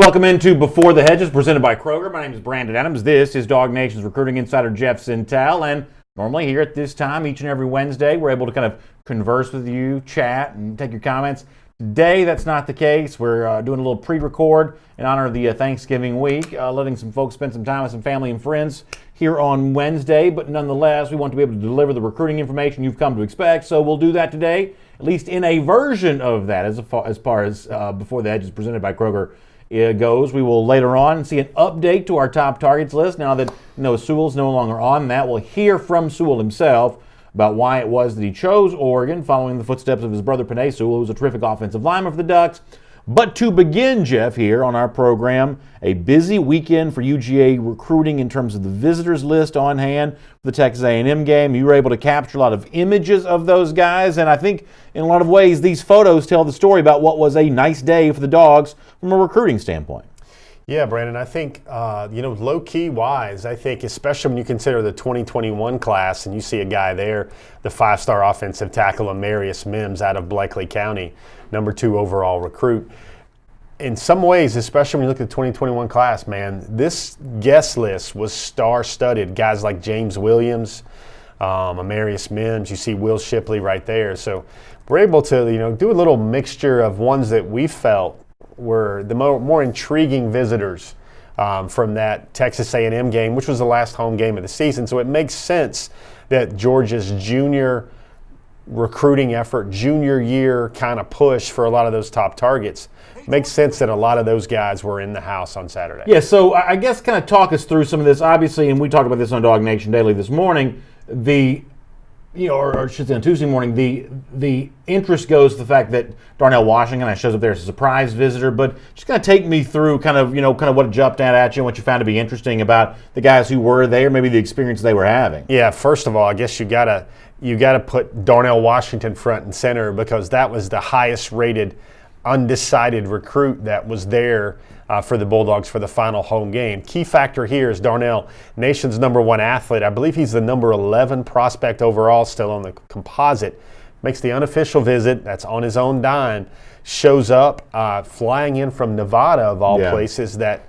Welcome into Before the Hedges, presented by Kroger. My name is Brandon Adams. This is Dog Nation's recruiting insider Jeff Sintel, and normally here at this time, each and every Wednesday, we're able to kind of converse with you, chat, and take your comments. Today, that's not the case. We're doing a little pre-record in honor of the Thanksgiving week, letting some folks spend some time with some family and friends here on Wednesday, but nonetheless, we want to be able to deliver the recruiting information you've come to expect, so we'll do that today, at least in a version of that, as far as Before the Hedges presented by Kroger goes. We will later on see an update to our top targets list now that Sewell's no longer on that. We'll hear from Sewell himself about why it was that he chose Oregon, following the footsteps of his brother Panay Sewell, who was a terrific offensive lineman for the Ducks. But to begin, Jeff, here on our program, a busy weekend for UGA recruiting in terms of the visitors list on hand for the Texas A&M game. You were able to capture a lot of images of those guys, and I think in a lot of ways these photos tell the story about what was a nice day for the Dogs from a recruiting standpoint. Yeah, Brandon, I think, low-key wise, I think especially when you consider the 2021 class and you see a guy there, the five-star offensive tackle Amarius Mims out of Blakely County, number 2 overall recruit. In some ways, especially when you look at the 2021 class, man, this guest list was star-studded. Guys like James Williams, Amarius Mims, you see Will Shipley right there. So we're able to, do a little mixture of ones that we felt were the more intriguing visitors from that Texas A&M game, which was the last home game of the season. So it makes sense that Georgia's junior recruiting effort, junior year kind of push for a lot of those top targets, makes sense that a lot of those guys were in the house on Saturday. Yeah, so I guess kind of talk us through some of this, obviously, and we talked about this on Dog Nation Daily this morning, or should say on Tuesday morning, the interest goes to the fact that Darnell Washington shows up there as a surprise visitor, but just kind of take me through kind of what jumped out at you and what you found to be interesting about the guys who were there, maybe the experience they were having. Yeah, first of all, I guess you gotta put Darnell Washington front and center because that was the highest rated undecided recruit that was there for the Bulldogs for the final home game. Key factor here is Darnell, nation's number 1 athlete. I believe he's the number 11 prospect overall, still on the composite. Makes the unofficial visit, that's on his own dime, shows up flying in from Nevada of all places, that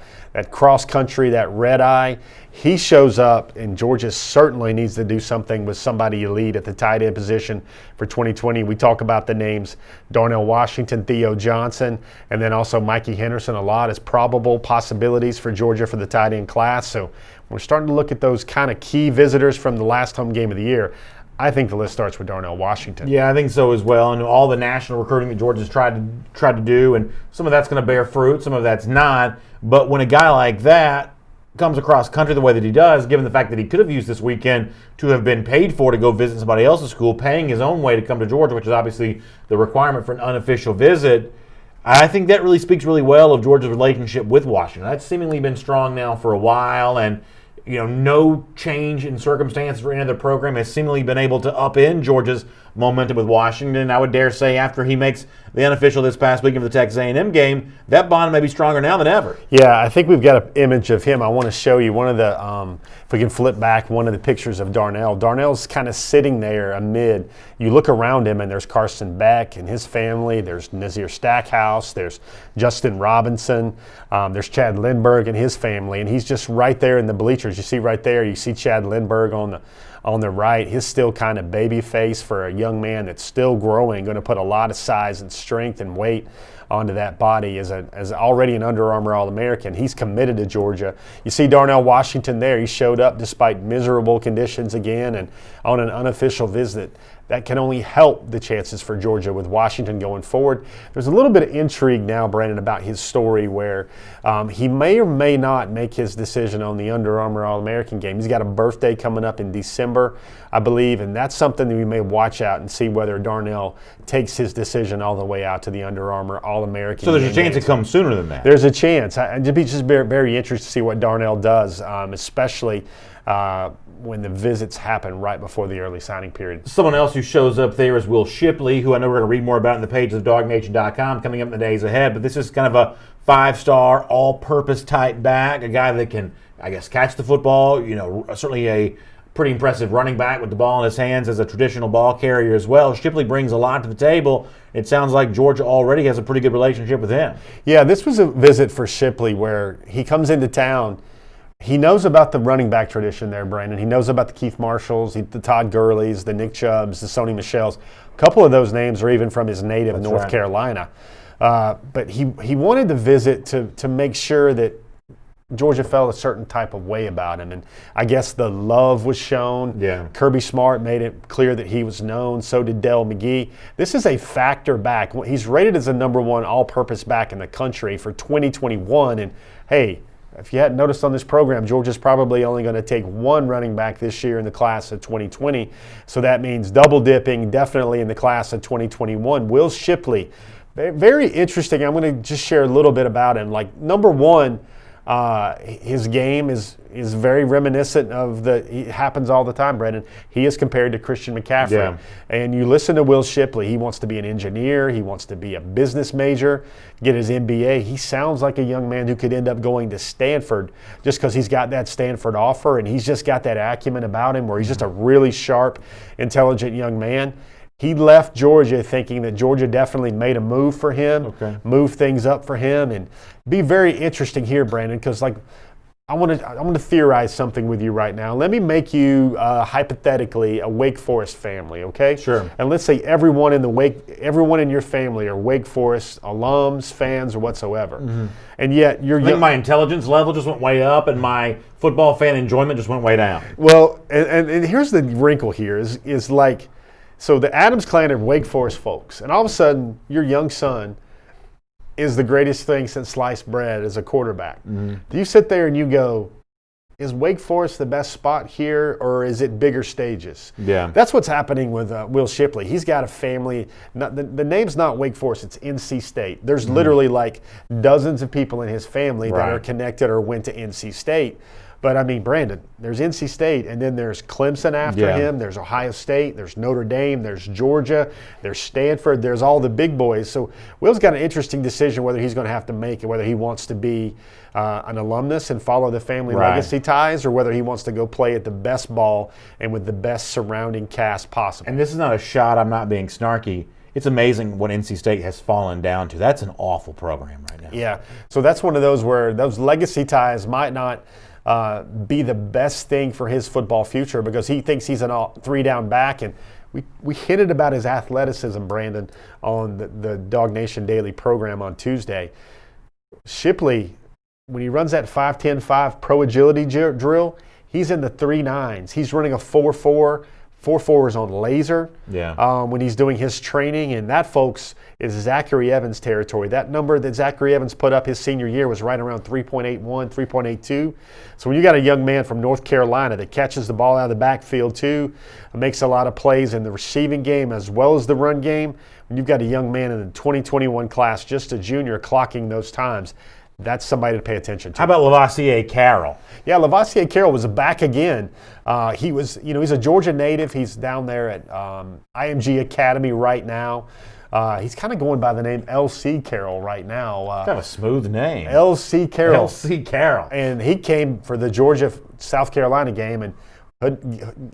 cross country, that red eye. He shows up, and Georgia certainly needs to do something with somebody elite at the tight end position for 2020. We talk about the names Darnell Washington, Theo Johnson, and then also Mikey Henderson a lot as probable possibilities for Georgia for the tight end class. So we're starting to look at those kind of key visitors from the last home game of the year. I think the list starts with Darnell Washington. Yeah, I think so as well. And all the national recruiting that Georgia's tried to do, and some of that's going to bear fruit, some of that's not. But when a guy like that comes across country the way that he does, given the fact that he could have used this weekend to have been paid for to go visit somebody else's school, paying his own way to come to Georgia, which is obviously the requirement for an unofficial visit, I think that really speaks really well of Georgia's relationship with Washington. That's seemingly been strong now for a while, and no change in circumstances for any other program has seemingly been able to upend Georgia's momentum with Washington. I would dare say after he makes the unofficial this past weekend for the Texas A&M game, that bond may be stronger now than ever. Yeah, I think we've got an image of him. I want to show you one of the, if we can flip back, one of the pictures of Darnell. Darnell's kind of sitting there amid, you look around him and there's Carson Beck and his family, there's Nazir Stackhouse, there's Justin Robinson, there's Chad Lindbergh and his family, and he's just right there in the bleachers. You see right there, you see Chad Lindbergh on the right. His still kind of baby face for a young man that's still growing, going to put a lot of size and strength and weight onto that body as already an Under Armour All-American. He's committed to Georgia. You see Darnell Washington there. He showed up despite miserable conditions again and on an unofficial visit. That can only help the chances for Georgia with Washington going forward. There's a little bit of intrigue now, Brandon, about his story where he may or may not make his decision on the Under Armour All-American game. He's got a birthday coming up in December, I believe, and that's something that we may watch out and see whether Darnell takes his decision all the way out to the Under Armour All-American game. So there's a chance it comes sooner than that. There's a chance. I'd be just very, very interested to see what Darnell does, especially when the visits happen right before the early signing period. Someone else who shows up there is Will Shipley, who I know we're going to read more about in the pages of DogNation.com coming up in the days ahead, but this is kind of a 5-star, all-purpose type back, a guy that can, I guess, catch the football, certainly a pretty impressive running back with the ball in his hands as a traditional ball carrier as well. Shipley brings a lot to the table. It sounds like Georgia already has a pretty good relationship with him. Yeah, this was a visit for Shipley where he comes into town. He knows about the running back tradition there, Brandon. He knows about the Keith Marshalls, the Todd Gurleys, the Nick Chubbs, the Sony Michels. A couple of those names are even from his native North Carolina. But he wanted to visit to make sure that Georgia felt a certain type of way about him. And I guess the love was shown. Yeah. Kirby Smart made it clear that he was known. So did Dell McGee. This is a factor back. He's rated as the #1 all-purpose back in the country for 2021. And, hey, if you hadn't noticed on this program, Georgia's probably only going to take one running back this year in the class of 2020. So that means double dipping definitely in the class of 2021. Will Shipley, very interesting. I'm going to just share a little bit about him. Like, number one, his game is very reminiscent of it happens all the time, Brendan. He is compared to Christian McCaffrey. Yeah. And you listen to Will Shipley, he wants to be an engineer, he wants to be a business major, get his MBA. He sounds like a young man who could end up going to Stanford just because he's got that Stanford offer and he's just got that acumen about him where he's just a really sharp, intelligent young man. He left Georgia thinking that Georgia definitely made a move for him, move things up for him, and be very interesting here, Brandon, because I want to theorize something with you right now. Let me make you hypothetically a Wake Forest family, okay? Sure. And let's say everyone in your family are Wake Forest alums, fans, or whatsoever, and yet I think my intelligence level just went way up, and my football fan enjoyment just went way down. Well, and here's the wrinkle here is like. So the Adams clan are Wake Forest folks, and all of a sudden your young son is the greatest thing since sliced bread as a quarterback. Do you sit there and you go, is Wake Forest the best spot here, or is it bigger stages? Yeah. That's what's happening with Will Shipley. He's got a family. The name's not Wake Forest, it's NC State. There's literally like dozens of people in his family that are connected or went to NC State. But, I mean, Brandon, there's NC State, and then there's Clemson after him. There's Ohio State. There's Notre Dame. There's Georgia. There's Stanford. There's all the big boys. So Will's got an interesting decision whether he's going to have to make it, whether he wants to be an alumnus and follow the family legacy ties, or whether he wants to go play at the best ball and with the best surrounding cast possible. And this is not a shot. I'm not being snarky. It's amazing what NC State has fallen down to. That's an awful program right now. Yeah. So that's one of those where those legacy ties might not be the best thing for his football future because he thinks he's an three-down back. And we hinted about his athleticism, Brandon, on the Dog Nation Daily program on Tuesday. Shipley, when he runs that 5-10-5 pro agility drill, he's in the 3.9s. He's running a 4.4. 4.4 is on laser when he's doing his training, and that, folks, is Zachary Evans territory. That number that Zachary Evans put up his senior year was right around 3.81, 3.82. So when you got a young man from North Carolina that catches the ball out of the backfield too, makes a lot of plays in the receiving game as well as the run game, when you've got a young man in the 2021 class, just a junior, clocking those times, that's somebody to pay attention to. How about Lavassier Carroll? Yeah, Lavassier Carroll was back again. He was, he's a Georgia native. He's down there at IMG Academy right now. He's kind of going by the name L.C. Carroll right now. Kind of a smooth name. L.C. Carroll. L.C. Carroll. And he came for the Georgia-South Carolina game, and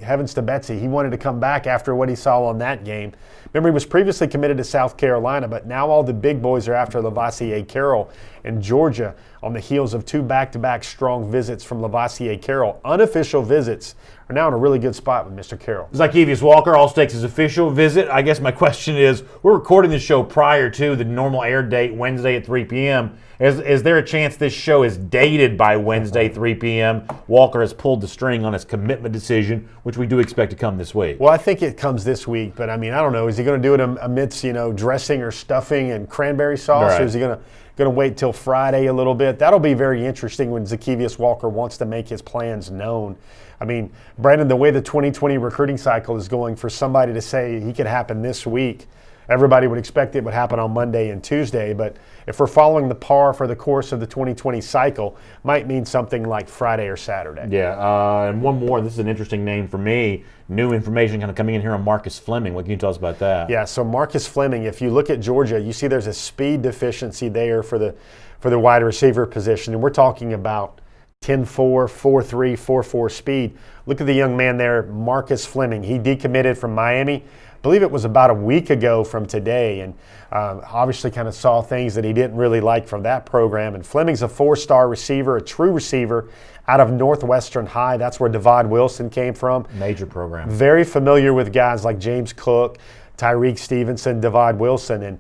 heavens to Betsy, he wanted to come back after what he saw on that game. Remember, he was previously committed to South Carolina, but now all the big boys are after Lavassier Carroll. And Georgia, on the heels of two back-to-back strong visits from Lavassier Carroll, unofficial visits, are now in a really good spot with Mr. Carroll. Zykevious Walker, All Stakes' official visit. I guess my question is, we're recording this show prior to the normal air date, Wednesday at 3 p.m. Is there a chance this show is dated by Wednesday, 3 p.m.? Walker has pulled the string on his commitment decision, which we do expect to come this week. Well, I think it comes this week, but I mean, I don't know. Is he going to do it amidst, dressing or stuffing and cranberry sauce, Right. or is he going to wait till Friday a little bit? That'll be very interesting when Zykevious Walker wants to make his plans known. I mean, Brandon, the way the 2020 recruiting cycle is going, for somebody to say he could happen this week, everybody would expect it would happen on Monday and Tuesday, but if we're following the par for the course of the 2020 cycle, might mean something like Friday or Saturday. Yeah, and one more. This is an interesting name for me. New information kind of coming in here on Marcus Fleming. What can you tell us about that? Yeah, so Marcus Fleming, if you look at Georgia, you see there's a speed deficiency there for the wide receiver position, and we're talking about 10.4, 4.3, 4.4 speed. Look at the young man there, Marcus Fleming. He decommitted from Miami. I believe it was about a week ago from today, and obviously kind of saw things that he didn't really like from that program. And Fleming's a 4-star receiver, a true receiver out of Northwestern High. That's where Devon Wilson came from. Major program. Very familiar with guys like James Cook, Tyreek Stevenson, Devon Wilson, and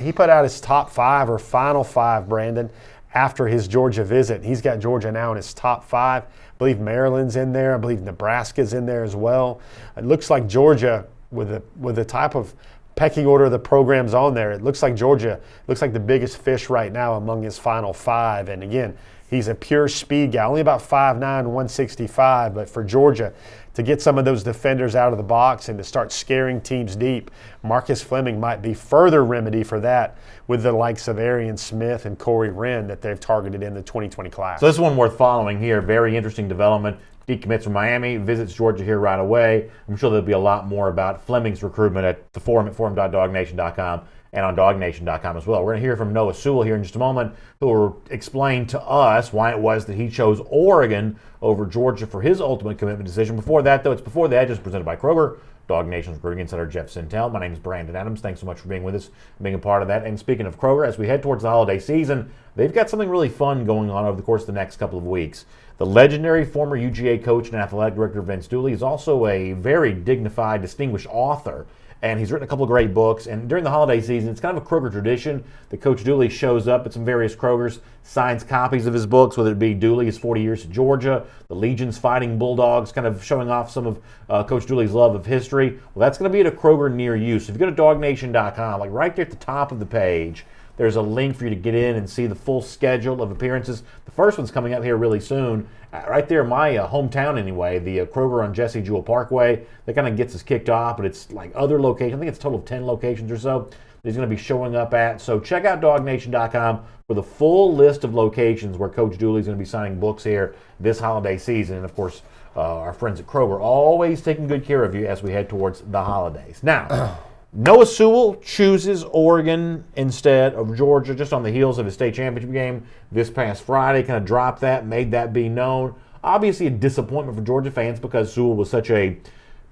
he put out his top 5 or final 5, Brandon, after his Georgia visit. He's got Georgia now in his top 5. I believe Maryland's in there. I believe Nebraska's in there as well. It looks like Georgia, with the type of pecking order of the programs on there, it looks like Georgia looks like the biggest fish right now among his final 5. And again, he's a pure speed guy, only about 5'9", 165. But for Georgia to get some of those defenders out of the box and to start scaring teams deep, Marcus Fleming might be further remedy for that with the likes of Arian Smith and Corey Wren that they've targeted in the 2020 class. So this is one worth following here. Very interesting development. Decommits from Miami, visits Georgia here right away. I'm sure there'll be a lot more about Fleming's recruitment at the forum at forum.dognation.com and on dognation.com as well. We're going to hear from Noah Sewell here in just a moment, who will explain to us why it was that he chose Oregon over Georgia for his ultimate commitment decision. Before that, though, it's Before the Hedges, presented by Kroger. Dog Nation's recruiting insider Jeff Sintel. My name is Brandon Adams. Thanks so much for being with us and being a part of that. And speaking of Kroger, as we head towards the holiday season, they've got something really fun going on over the course of the next couple of weeks. The legendary former UGA coach and athletic director Vince Dooley is also a very dignified, distinguished author. And he's written a couple of great books. And during the holiday season, it's kind of a Kroger tradition that Coach Dooley shows up at some various Krogers, signs copies of his books, whether it be Dooley's 40 Years to Georgia, the Legion's Fighting Bulldogs, kind of showing off some of Coach Dooley's love of history. Well, that's going to be at a Kroger near you. So if you go to dognation.com, like right there at the top of the page, there's a link for you to get in and see the full schedule of appearances. The first one's coming up here really soon. Right there, my hometown anyway, the Kroger on Jesse Jewell Parkway. That kind of gets us kicked off, but it's like other locations. I think it's a total of 10 locations or so that he's going to be showing up at. So check out dognation.com for the full list of locations where Coach Dooley's going to be signing books here this holiday season. And, of course, our friends at Kroger always taking good care of you as we head towards the holidays. Now, Noah Sewell chooses Oregon instead of Georgia just on the heels of his state championship game this past Friday. Kind of dropped that, made that be known. Obviously a disappointment for Georgia fans because Sewell was such a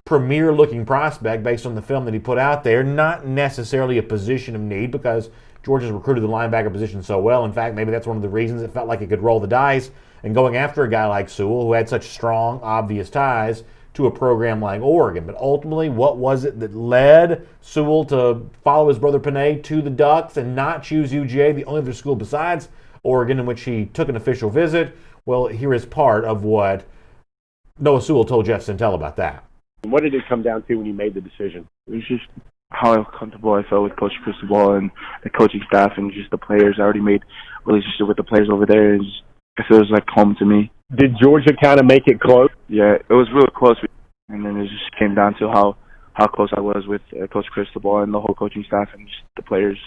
premier-looking prospect based on the film that he put out there. Not necessarily a position of need because Georgia's recruited the linebacker position so well. In fact, maybe that's one of the reasons it felt like it could roll the dice and going after a guy like Sewell who had such strong, obvious ties to a program like Oregon. But ultimately, what was it that led Sewell to follow his brother Panay to the Ducks and not choose UGA, the only other school besides Oregon in which he took an official visit? Well, here is part of what Noah Sewell told Jeff Sintel about that. What did it come down to when you made the decision? It was just how comfortable I felt with Coach Cristobal and the coaching staff and just the players. I already made a relationship with the players over there, and it feels like home to me. Did Georgia kind of make it close? Yeah, it was really close, and then it just came down to how close I was with Coach Cristobal and the whole coaching staff and just the players.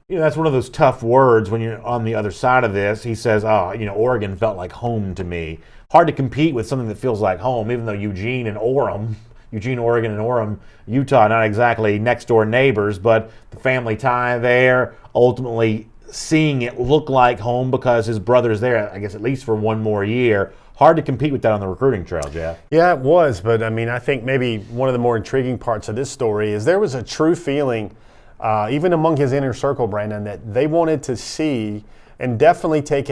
You know, that's one of those tough words when you're on the other side of this. He says, Oregon felt like home to me. Hard to compete with something that feels like home, even though Eugene, Oregon, and Orem, Utah, not exactly next-door neighbors, but the family tie there, ultimately seeing it look like home because his brother's there, I guess at least for one more year. Hard to compete with that on the recruiting trail, Jeff. Yeah, it was, but I think maybe one of the more intriguing parts of this story is there was a true feeling, even among his inner circle, Brandon, that they wanted to see and definitely take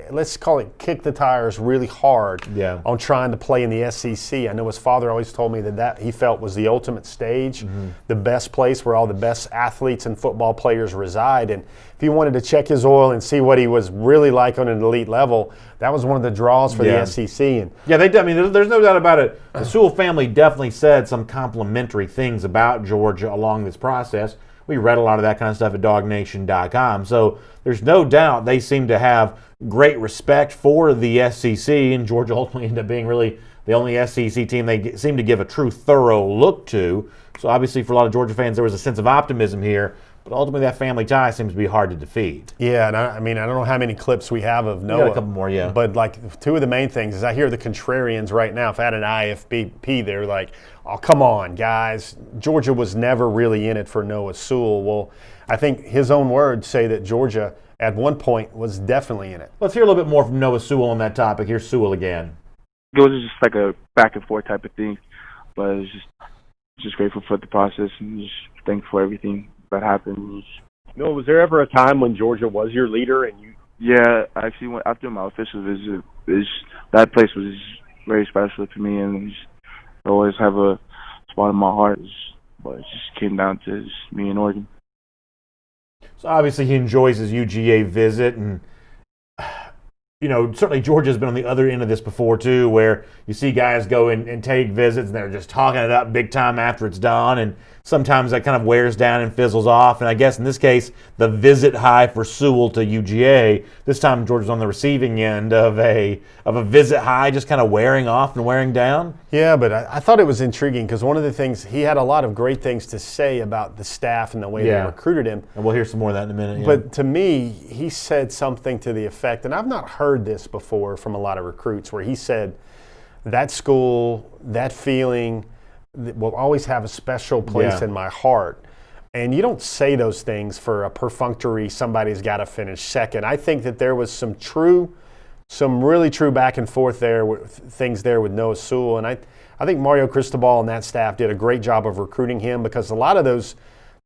let's call it kick the tires really hard on trying to play in the SEC. I know his father always told me that he felt was the ultimate stage, the best place where all the best athletes and football players reside. And if he wanted to check his oil and see what he was really like on an elite level, that was one of the draws for the SEC. And there's no doubt about it. The Sewell family definitely said some complimentary things about Georgia along this process. We read a lot of that kind of stuff at dognation.com. So there's no doubt they seem to have great respect for the SEC, and Georgia ultimately ended up being really the only SEC team they seem to give a true thorough look to. So obviously for a lot of Georgia fans, there was a sense of optimism here. But ultimately, that family tie seems to be hard to defeat. Yeah, and I don't know how many clips we have of Noah. We got a couple more, yeah. But like two of the main things is I hear the contrarians right now. If I had an IFBP, they're like, "Oh, come on, guys! Georgia was never really in it for Noah Sewell." Well, I think his own words say that Georgia at one point was definitely in it. Let's hear a little bit more from Noah Sewell on that topic. Here's Sewell again. It was just like a back and forth type of thing, but it was just grateful for the process and just thankful for everything that happened. No, was there ever a time when Georgia was your leader and you? Yeah, actually, after my official visit, that place was very special to me, and I always have a spot in my heart. But it just came down to me and Oregon. So obviously he enjoys his UGA visit, and certainly Georgia's been on the other end of this before too, where you see guys go and take visits and they're just talking it up big time after it's done, and sometimes that kind of wears down and fizzles off. And I guess in this case, the visit high for Sewell to UGA, this time Georgia's on the receiving end of a visit high just kind of wearing off and wearing down. Yeah, but I thought it was intriguing because one of the things, he had a lot of great things to say about the staff and the way they recruited him. And we'll hear some more of that in a minute. Yeah. But to me, he said something to the effect, and I've not heard this before from a lot of recruits, where he said, that school, that feeling will always have a special place in my heart. And you don't say those things for a perfunctory, somebody's got to finish second. I think that there was some really true back and forth there, things there with Noah Sewell. And I think Mario Cristobal and that staff did a great job of recruiting him, because a lot of those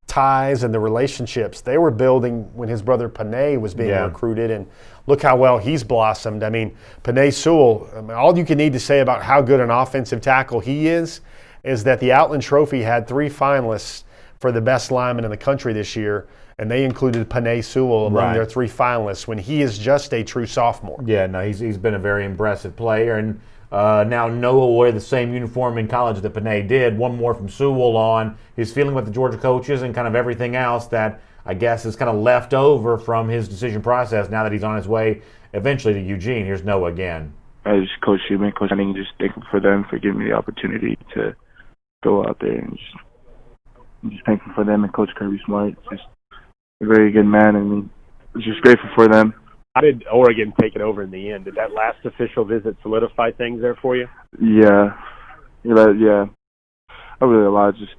ties and the relationships they were building when his brother Panay was being recruited, and look how well he's blossomed. I mean, Panay Sewell, all you can need to say about how good an offensive tackle he is that the Outland Trophy had 3 finalists for the best lineman in the country this year, and they included Panay Sewell among their 3 finalists when he is just a true sophomore. Yeah, no, he's been a very impressive player, and now Noah will wear the same uniform in college that Panay did. One more from Sewell on his feeling with the Georgia coaches and kind of everything else that I guess is kind of left over from his decision process now that he's on his way eventually to Eugene. Here's Noah again. I just Coach Shipley, Coach Fleming, just thankful for them for giving me the opportunity to go out there, and just thankful for them, and Coach Kirby Smart, just a very good man, and just grateful for them. How did Oregon take it over in the end? Did that last official visit solidify things there for you? Yeah. I really a lot just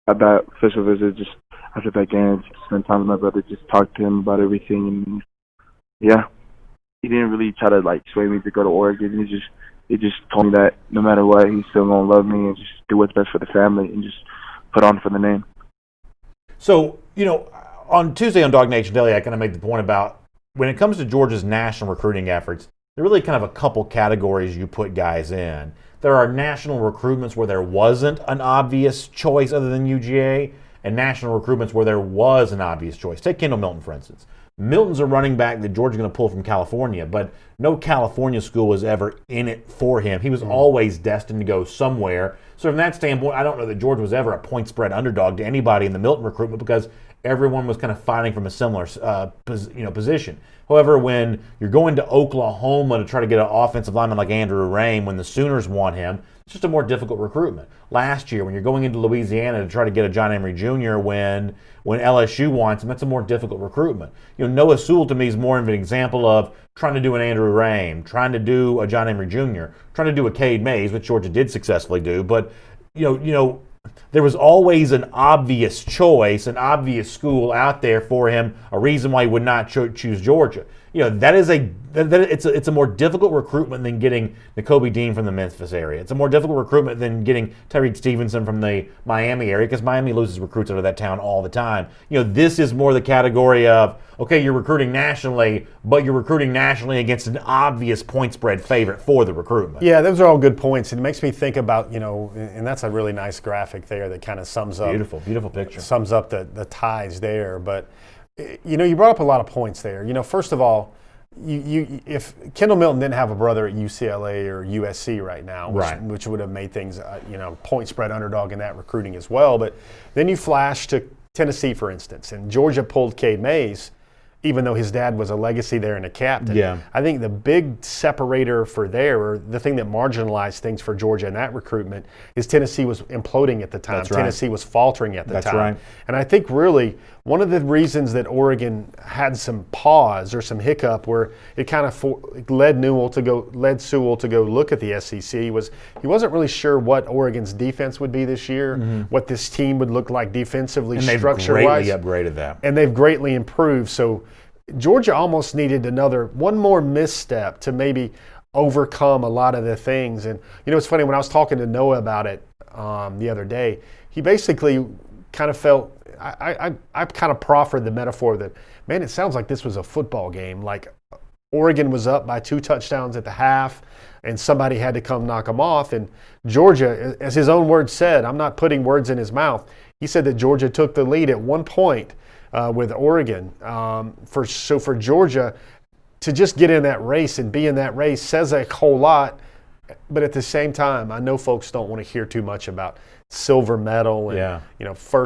at that official visit, just after that game, just spend time with my brother, just talk to him about everything, and he didn't really try to sway me to go to Oregon. He just told me that no matter what, he's still gonna love me and just do what's best for the family and just put on for the name. So, on Tuesday on Dog Nation Daily, I kind of made the point about when it comes to Georgia's national recruiting efforts, there are really kind of a couple categories you put guys in. There are national recruitments where there wasn't an obvious choice other than UGA, and national recruitments where there was an obvious choice. Take Kendall Milton, for instance. Milton's a running back that Georgia's going to pull from California, but no California school was ever in it for him. He was always destined to go somewhere. So from that standpoint, I don't know that Georgia was ever a point spread underdog to anybody in the Milton recruitment, because everyone was kind of fighting from a similar position. However, when you're going to Oklahoma to try to get an offensive lineman like Andrew Rain, when the Sooners want him, it's just a more difficult recruitment. Last year, when you're going into Louisiana to try to get a John Emery Jr. when LSU wants him, that's a more difficult recruitment. Noah Sewell to me is more of an example of trying to do an Andrew Rain, trying to do a John Emery Jr., trying to do a Cade Mays, which Georgia did successfully do, but there was always an obvious choice, an obvious school out there for him, a reason why he would not choose Georgia. It's a more difficult recruitment than getting Nakobe Dean from the Memphis area. It's a more difficult recruitment than getting Tyreek Stevenson from the Miami area, because Miami loses recruits out of that town all the time. This is more the category of, okay, you're recruiting nationally, but you're recruiting nationally against an obvious point spread favorite for the recruitment. Yeah, those are all good points. It makes me think about, and that's a really nice graphic there that kind of sums up. Beautiful picture. Sums up the ties there. But, you brought up a lot of points there. First of all, if Kendall Milton didn't have a brother at UCLA or USC right now, which would have made things, point spread underdog in that recruiting as well. But then you flash to Tennessee, for instance, and Georgia pulled Cade Mays, even though his dad was a legacy there and a captain. Yeah. I think the big separator for there, or the thing that marginalized things for Georgia in that recruitment, is Tennessee was imploding at the time. That's right. Tennessee was faltering at the time. That's right. And I think really one of the reasons that Oregon had some pause or some hiccup where it kind of led Sewell to go look at the SEC was he wasn't really sure what Oregon's defense would be this year, what this team would look like defensively, and they've structure-wise. greatly upgraded that. And they've greatly improved. So Georgia almost needed one more misstep to maybe overcome a lot of the things. And, it's funny, when I was talking to Noah about it the other day, he basically kind of felt, I kind of proffered the metaphor that, man, it sounds like this was a football game. Like Oregon was up by 2 touchdowns at the half, and somebody had to come knock them off. And Georgia, as his own words said, I'm not putting words in his mouth, he said that Georgia took the lead at one point with Oregon. For Georgia to just get in that race and be in that race says a whole lot. But at the same time, I know folks don't want to hear too much about silver medal and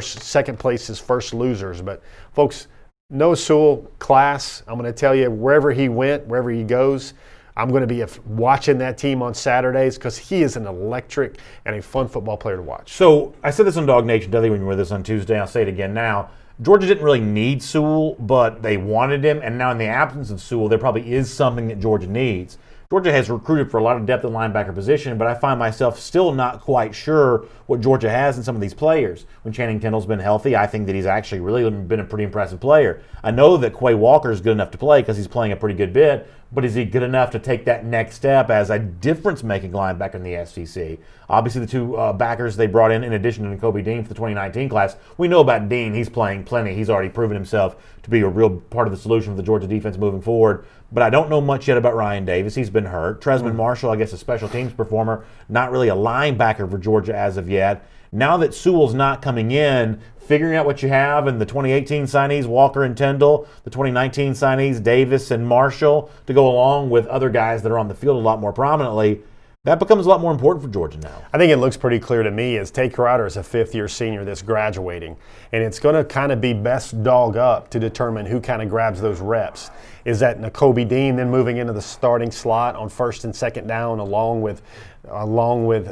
second place is first losers. But folks, Noah Sewell, class. I'm going to tell you, wherever he went, wherever he goes, I'm going to be watching that team on Saturdays because he is an electric and a fun football player to watch. So I said this on Dog Nation Daily when you were with us on Tuesday. I'll say it again now. Georgia didn't really need Sewell, but they wanted him. And now in the absence of Sewell, there probably is something that Georgia needs. Georgia has recruited for a lot of depth at linebacker position, but I find myself still not quite sure what Georgia has in some of these players. When Channing Tindall's been healthy, I think that he's actually really been a pretty impressive player. I know that Quay Walker is good enough to play because he's playing a pretty good bit, but is he good enough to take that next step as a difference-making linebacker in the SEC? Obviously, the two backers they brought in addition to Kobe Dean for the 2019 class, we know about Dean. He's playing plenty. He's already proven himself to be a real part of the solution for the Georgia defense moving forward. But I don't know much yet about Ryan Davis. He's been hurt. Tresman Marshall, I guess, a special teams performer, not really a linebacker for Georgia as of yet. Now that Sewell's not coming in, figuring out what you have in the 2018 signees, Walker and Tyndall, the 2019 signees, Davis and Marshall, to go along with other guys that are on the field a lot more prominently, that becomes a lot more important for Georgia now. I think it looks pretty clear to me as Tay Crowder is a fifth-year senior that's graduating, and it's going to kind of be best dog up to determine who kind of grabs those reps. Is that Nakobe Dean then moving into the starting slot on first and second down along with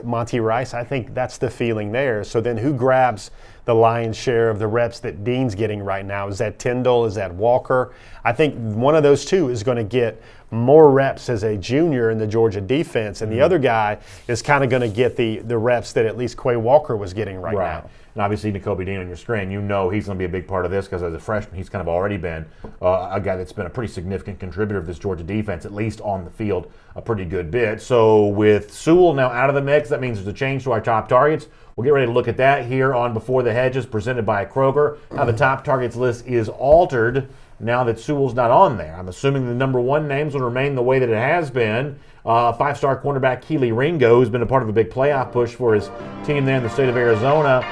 Monty Rice? I think that's the feeling there. So then who grabs the lion's share of the reps that Dean's getting right now? Is that Tyndall? Is that Walker? I think one of those two is going to get more reps as a junior in the Georgia defense, and the other guy is kind of going to get the reps that at least Quay Walker was getting right now. And obviously, Nakobe Dean on your screen, he's going to be a big part of this because as a freshman, he's kind of already been a guy that's been a pretty significant contributor of this Georgia defense, at least on the field, a pretty good bit. So with Sewell now out of the mix, that means there's a change to our top targets. We'll get ready to look at that here on Before the Hedges, presented by Kroger. How the top targets list is altered now that Sewell's not on there. I'm assuming the number one names will remain the way that it has been. Five-star cornerback Keely Ringo, who's been a part of a big playoff push for his team there in the state of Arizona.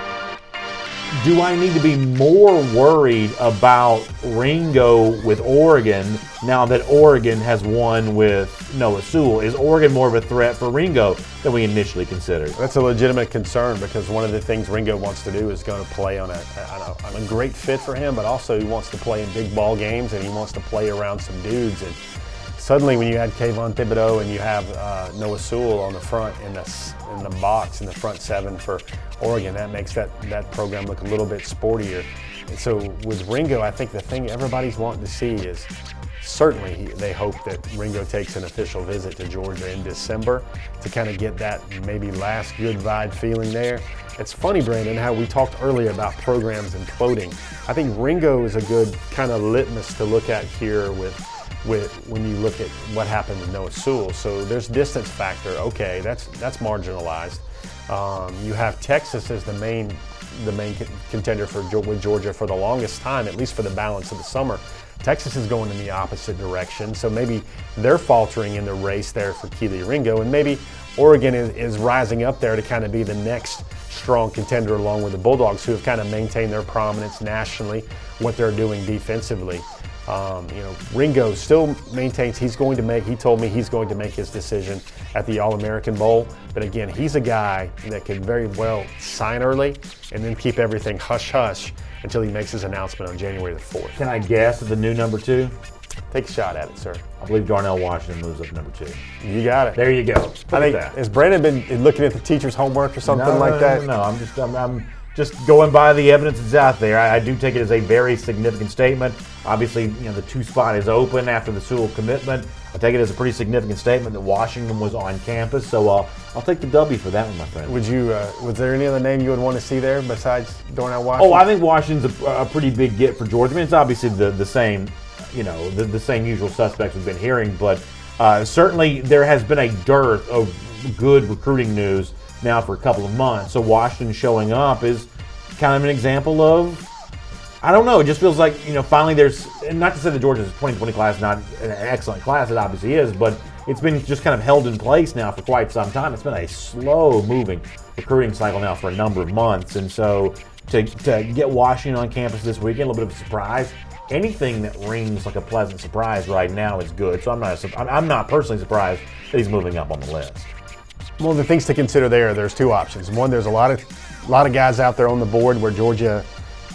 Do I need to be more worried about Ringo with Oregon now that Oregon has won with Noah Sewell? Is Oregon more of a threat for Ringo than we initially considered? That's a legitimate concern because one of the things Ringo wants to do is going to play on a great fit for him, but also he wants to play in big ball games and he wants to play around some dudes. And suddenly when you had Kayvon Thibodeau and you have Noah Sewell on the front in the box in the front seven for Oregon, that makes that program look a little bit sportier. And so with Ringo, I think the thing everybody's wanting to see is certainly they hope that Ringo takes an official visit to Georgia in December to kind of get that maybe last good vibe feeling there. It's funny, Brandon, how we talked earlier about programs imploding. I think Ringo is a good kind of litmus to look at here with when you look at what happened with Noah Sewell. So there's distance factor. Okay, that's marginalized. You have Texas as the main contender with Georgia for the longest time, at least for the balance of the summer. Texas is going in the opposite direction, so maybe they're faltering in the race there for Keely Ringo, and maybe Oregon is rising up there to kind of be the next strong contender along with the Bulldogs, who have kind of maintained their prominence nationally, what they're doing defensively. Ringo still maintains he told me he's going to make his decision at the All-American Bowl. But again, he's a guy that can very well sign early and then keep everything hush-hush until he makes his announcement on January the 4th. Can I guess at the new number two? Take a shot at it, sir. I believe Darnell Washington moves up to number two. You got it. There you go. I think, has Brandon been looking at the teacher's homework or something like that? No, I'm just going by the evidence that's out there. I do take it as a very significant statement. Obviously, the two spot is open after the Sewell commitment. I take it as a pretty significant statement that Washington was on campus. So I'll take the W for that one, my friend. Would you? Was there any other name you would want to see there besides Darnell Washington? Oh, I think Washington's a pretty big get for Georgia. I mean, it's obviously the same the same usual suspects we've been hearing, but certainly there has been a dearth of good recruiting news now for a couple of months. So Washington showing up is kind of an example of, I don't know, it just feels like, finally there's, and not to say the Georgia's 2020 class is not an excellent class, it obviously is, but it's been just kind of held in place now for quite some time. It's been a slow-moving recruiting cycle now for a number of months, and so to get Washington on campus this weekend, a little bit of a surprise. Anything that rings like a pleasant surprise right now is good, so I'm not personally surprised that he's moving up on the list. Well, the things to consider there's two options. One, there's a lot of guys out there on the board where Georgia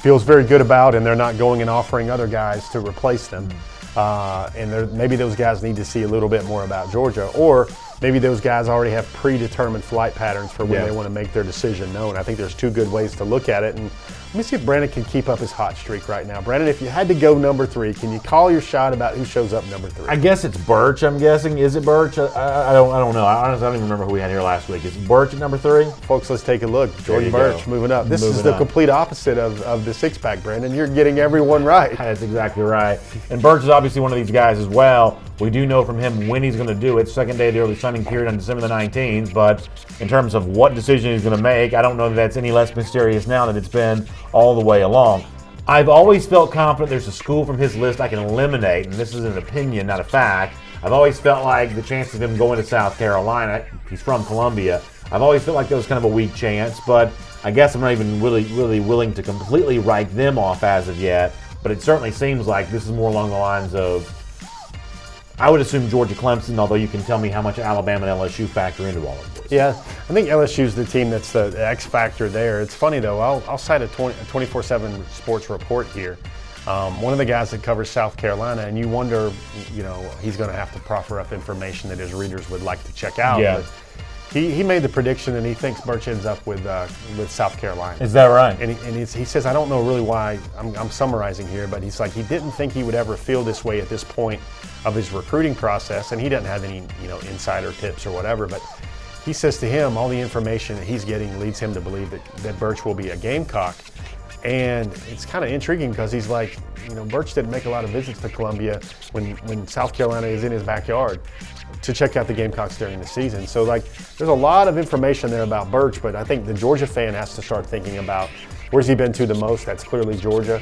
feels very good about, and they're not going and offering other guys to replace them. And maybe those guys need to see a little bit more about Georgia, or maybe those guys already have predetermined flight patterns for when they want to make their decision known. I think there's two good ways to look at it. And let me see if Brandon can keep up his hot streak right now. Brandon, if you had to go number 3, can you call your shot about who shows up number 3? I guess it's Birch, I'm guessing. Is it Birch? I don't know. I honestly don't even remember who we had here last week. Is it Birch at number 3? Folks, let's take a look. Jordan Birch moving up. This is the complete opposite of the six-pack, Brandon. You're getting everyone right. That's exactly right. And Birch is obviously one of these guys as well. We do know from him when he's going to do it. Second day of the early signing period on December the 19th. But in terms of what decision he's going to make, I don't know that that's any less mysterious now than it's been all the way along. I've always felt confident there's a school from his list I can eliminate, and this is an opinion, not a fact. I've always felt like the chances of him going to South Carolina, he's from Columbia, I've always felt like that was kind of a weak chance, but I guess I'm not even really willing to completely write them off as of yet. But it certainly seems like this is more along the lines of, I would assume Georgia Clemson, although you can tell me how much Alabama and LSU factor into all of this. Yeah, I think LSU's the team that's the X factor there. It's funny though, I'll cite a 24/7 sports report here. One of the guys that covers South Carolina, and you wonder, he's going to have to proffer up information that his readers would like to check out. Yeah. But he made the prediction, and he thinks Birch ends up with South Carolina. Is that right? And he says, I don't know really why, I'm summarizing here, but he's like, he didn't think he would ever feel this way at this point of his recruiting process, and he doesn't have any insider tips or whatever, but he says to him, all the information that he's getting leads him to believe that Birch will be a Gamecock. And it's kind of intriguing because he's like, Birch didn't make a lot of visits to Columbia when South Carolina is in his backyard to check out the Gamecocks during the season. So there's a lot of information there about Birch, but I think the Georgia fan has to start thinking about where's he been to the most. That's clearly Georgia.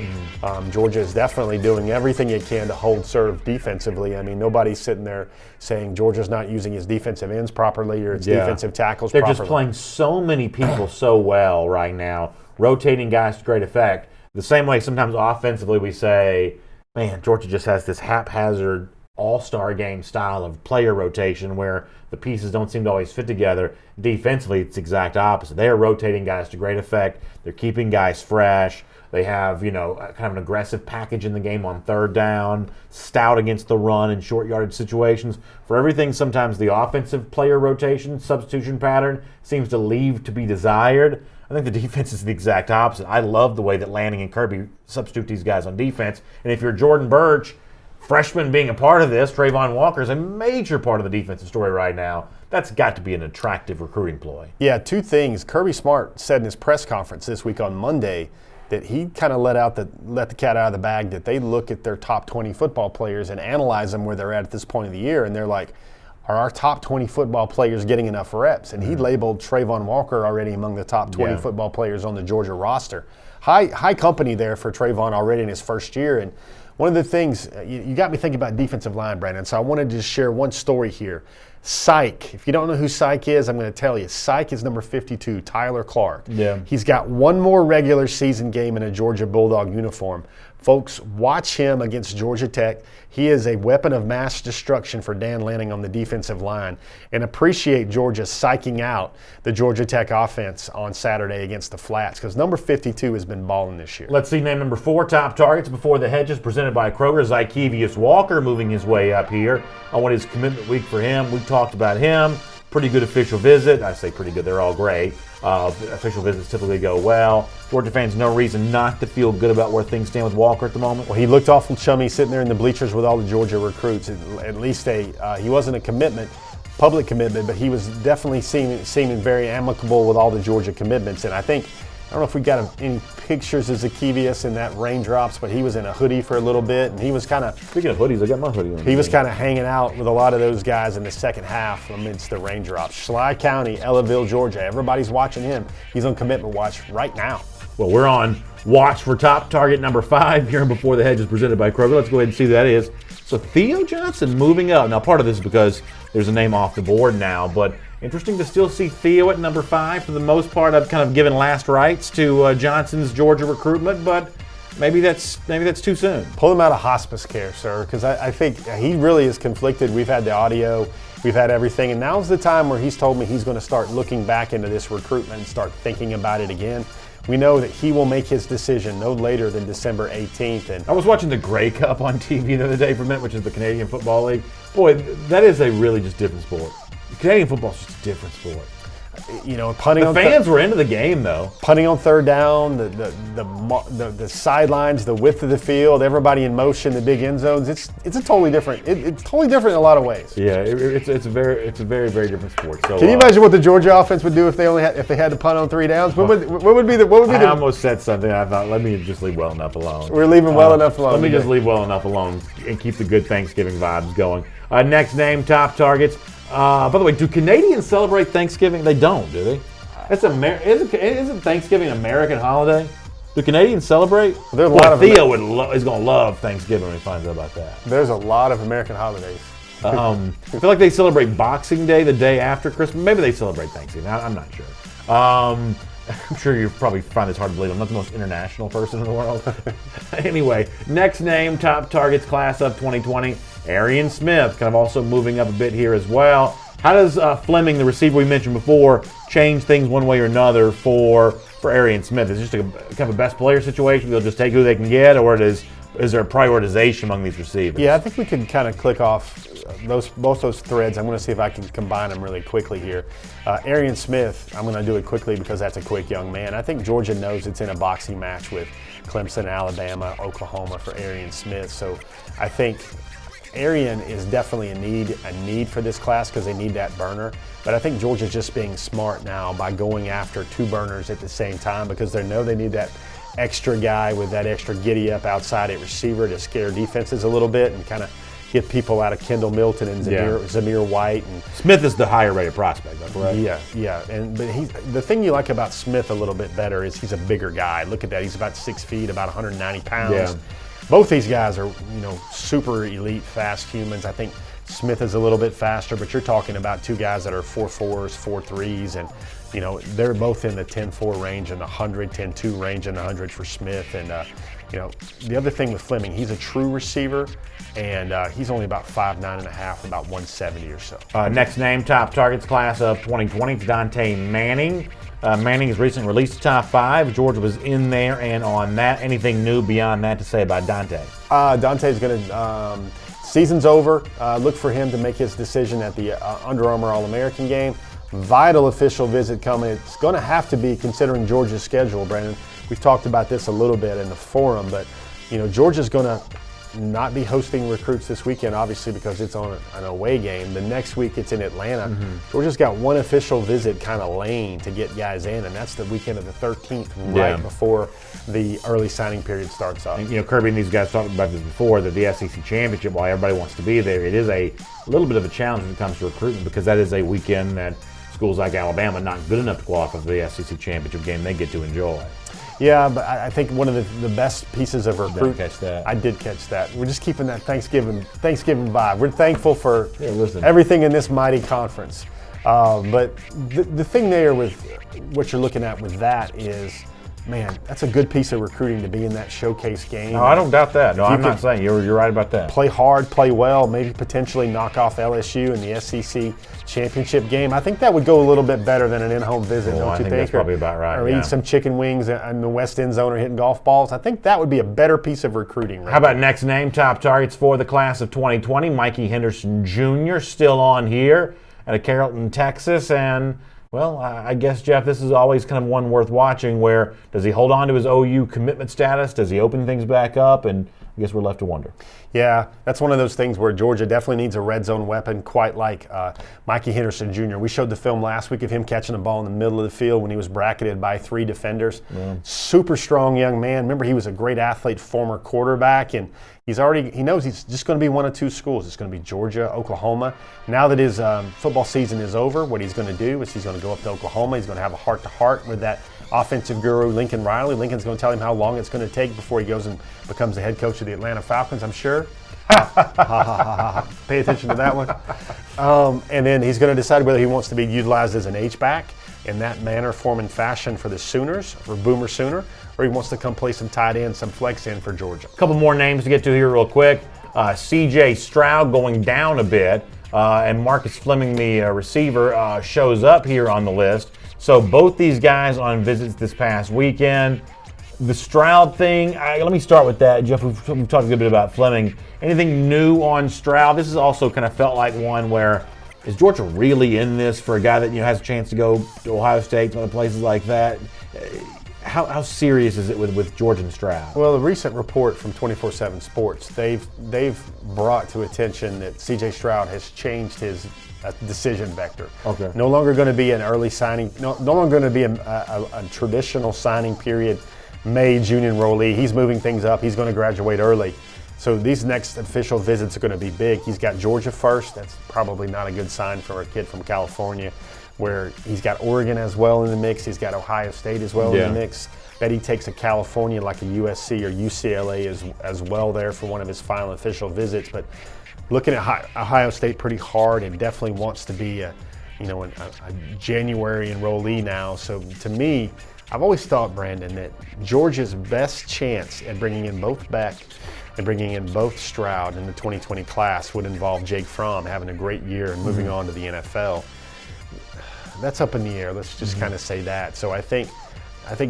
Georgia is definitely doing everything it can to hold serve defensively. I mean, nobody's sitting there saying Georgia's not using its defensive ends properly or its defensive tackles properly. They're just playing so many people so well right now, rotating guys to great effect. The same way sometimes offensively we say, man, Georgia just has this haphazard all-star game style of player rotation where the pieces don't seem to always fit together. Defensively, it's the exact opposite. They are rotating guys to great effect. They're keeping guys fresh. They have, kind of an aggressive package in the game on third down, stout against the run in short yardage situations. For everything, sometimes the offensive player rotation, substitution pattern seems to leave to be desired. I think the defense is the exact opposite. I love the way that Lanning and Kirby substitute these guys on defense. And if you're Jordan Birch, freshman being a part of this, Trayvon Walker is a major part of the defensive story right now. That's got to be an attractive recruiting ploy. Yeah, two things. Kirby Smart said in his press conference this week on Monday that he kind of let the cat out of the bag, that they look at their top 20 football players and analyze them where they're at this point of the year, and they're like, are our top 20 football players getting enough reps? And he labeled Trayvon Walker already among the top 20 football players on the Georgia roster. High company there for Trayvon already in his first year. And one of the things, you got me thinking about defensive line, Brandon, so I wanted to share one story here. Syke, if you don't know who Syke is, I'm going to tell you. Syke is number 52, Tyler Clark. Yeah. He's got one more regular season game in a Georgia Bulldog uniform. Folks, watch him against Georgia Tech. He is a weapon of mass destruction for Dan Lanning on the defensive line. And appreciate Georgia psyching out the Georgia Tech offense on Saturday against the Flats, because number 52 has been balling this year. Let's see name number 4, top targets before the hedges, presented by Kroger. Zykevius Walker moving his way up here. I want his commitment week for him. We talked about him. Pretty good official visit. I say pretty good. They're all great. Official visits typically go well. Georgia fans, no reason not to feel good about where things stand with Walker at the moment. Well, he looked awful chummy sitting there in the bleachers with all the Georgia recruits. At least he wasn't a commitment, public commitment, but he was definitely seeming very amicable with all the Georgia commitments. And I think don't know if we got any pictures of Zaccheaus in that raindrops, but he was in a hoodie for a little bit, and he was kind of. Speaking of hoodies, I got my hoodie on. He was kind of hanging out with a lot of those guys in the second half amidst the raindrops. Schley County, Ellaville, Georgia. Everybody's watching him. He's on commitment watch right now. Well, we're on watch for top target number 5 here Before the Hedges presented by Kroger. Let's go ahead and see who that is. So Theo Johnson moving up. Now, part of this is because there's a name off the board now, but interesting to still see Theo at number 5. For the most part, I've kind of given last rights to Johnson's Georgia recruitment, but maybe that's too soon. Pull him out of hospice care, sir, because I think he really is conflicted. We've had the audio, we've had everything, and now's the time where he's told me he's going to start looking back into this recruitment and start thinking about it again. We know that he will make his decision no later than December 18th. And I was watching the Grey Cup on TV the other day for a minute, which is the Canadian Football League. Boy, that is a really just different sport. Canadian football is just a different sport. You know, punting. The fans were into the game though. Punting on third down, the sidelines, the width of the field, everybody in motion, the big end zones. It's a totally different. It's totally different in a lot of ways. Yeah, it's a very different sport. So can you imagine what the Georgia offense would do if they had to punt on 3 downs? What would be the? I almost said something. I thought, let me just leave well enough alone. We're leaving well enough alone. Let me just leave well enough alone and keep the good Thanksgiving vibes going. Next name, top targets. By the way, do Canadians celebrate Thanksgiving? They don't, do they? Isn't Thanksgiving an American holiday? Do Canadians celebrate? There's a lot of Theo is going to love Thanksgiving when he finds out about that. There's a lot of American holidays. I feel like they celebrate Boxing Day the day after Christmas. Maybe they celebrate Thanksgiving. I'm not sure. I'm sure you probably find this hard to believe. I'm not the most international person in the world. Anyway, next name, top targets, class of 2020. Arian Smith, kind of also moving up a bit here as well. How does Fleming, the receiver we mentioned before, change things one way or another for Arian Smith? Is it just a kind of a best player situation? They'll just take who they can get, or is there a prioritization among these receivers? Yeah, I think we can kind of click off both those threads. I'm going to see if I can combine them really quickly here. Arian Smith, I'm going to do it quickly because that's a quick young man. I think Georgia knows it's in a boxing match with Clemson, Alabama, Oklahoma for Arian Smith. So I think Arian is definitely a need for this class because they need that burner. But I think Georgia's just being smart now by going after 2 burners at the same time because they know they need that extra guy with that extra giddy up outside at receiver to scare defenses a little bit and kind of get people out of Kendall Milton and Zamir White. And Smith is the higher rated prospect, though, correct? Yeah. But the thing you like about Smith a little bit better is he's a bigger guy. Look at that. He's about 6 feet, about 190 pounds. Yeah. Both these guys are, super elite, fast humans. I think Smith is a little bit faster, but you're talking about 2 guys that are 4.4s, 4.3s, and they're both in the 10.4 range and the 10.2 range and the 100 for Smith. And the other thing with Fleming, he's a true receiver, and he's only about 5'9.5", about 170 or so. Next name, top targets, class of 2020, it's Dante Manning. Manning has recently released the top 5. Georgia was in there and on that. Anything new beyond that to say about Dante? Dante's going to, season's over. Look for him to make his decision at the Under Armour All-American game. Vital official visit coming. It's going to have to be considering Georgia's schedule, Brandon. We've talked about this a little bit in the forum, but Georgia's going to not be hosting recruits this weekend, obviously, because it's on an away game. The next week it's in Atlanta. Georgia's got one official visit kind of lane to get guys in, and that's the weekend of the 13th, right before the early signing period starts up. And, Kirby and these guys talked about this before, that the SEC Championship, while everybody wants to be there, it is a little bit of a challenge when it comes to recruitment because that is a weekend that schools like Alabama not good enough to qualify for the SEC Championship game they get to enjoy. Yeah, but I think one of the best pieces of recruit. Catch that. I did catch that. We're just keeping that Thanksgiving vibe. We're thankful for everything in this mighty conference. But the thing there with what you're looking at with that is, man, that's a good piece of recruiting to be in that showcase game. No, I don't doubt that. No, I'm not saying you're right about that. Play hard, play well, maybe potentially knock off LSU in the SEC championship game. I think that would go a little bit better than an in-home visit, don't you think? That's probably about right. Or eat some chicken wings in the West End zone or hitting golf balls. I think that would be a better piece of recruiting. How about next name, top targets for the class of 2020? Mikey Henderson Jr. still on here out of Carrollton, Texas, and well, I guess, Jeff, this is always kind of one worth watching where does he hold on to his OU commitment status? Does he open things back up? And I guess we're left to wonder. Yeah, that's one of those things where Georgia definitely needs a red zone weapon, quite like Mikey Henderson Jr. We showed the film last week of him catching a ball in the middle of the field when he was bracketed by 3 defenders. Super strong young man. Remember, he was a great athlete, former quarterback, and he knows he's just going to be one of 2 schools. It's going to be Georgia, Oklahoma. Now that his football season is over, what he's going to do is he's going to go up to Oklahoma. He's going to have a heart-to-heart with that offensive guru, Lincoln Riley. Lincoln's going to tell him how long it's going to take before he goes and becomes the head coach of the Atlanta Falcons, I'm sure. Pay attention to that one. And then he's going to decide whether he wants to be utilized as an H-back in that manner, form, and fashion for the Sooners, for Boomer Sooner, or he wants to come play some tight end, some flex in for Georgia. A couple more names to get to here real quick. C.J. Stroud going down a bit, and Marcus Fleming, the receiver, shows up here on the list. So both these guys on visits this past weekend. The Stroud thing, let me start with that. Jeff, we've talked a good bit about Fleming. Anything new on Stroud? This has also kind of felt like one where, is Georgia really in this for a guy that has a chance to go to Ohio State and other places like that? How serious is it with Georgia and Stroud? Well, the recent report from 24/7 Sports, they've brought to attention that C.J. Stroud has changed his decision vector. Okay. No longer going to be an early signing. No longer going to be a traditional signing period, May, June enrollee. He's moving things up. He's going to graduate early. So these next official visits are going to be big. He's got Georgia first. That's probably not a good sign for a kid from California, where he's got Oregon as well in the mix. He's got Ohio State as well in the mix. Bet he takes a California like a USC or UCLA as well there for one of his final official visits. But looking at Ohio State pretty hard and definitely wants to be a January enrollee now. So to me, I've always thought, Brandon, that Georgia's best chance at bringing in both Beck and bringing in both Stroud in the 2020 class would involve Jake Fromm having a great year and moving on to the NFL. That's up in the air. Let's just kind of say that. So I think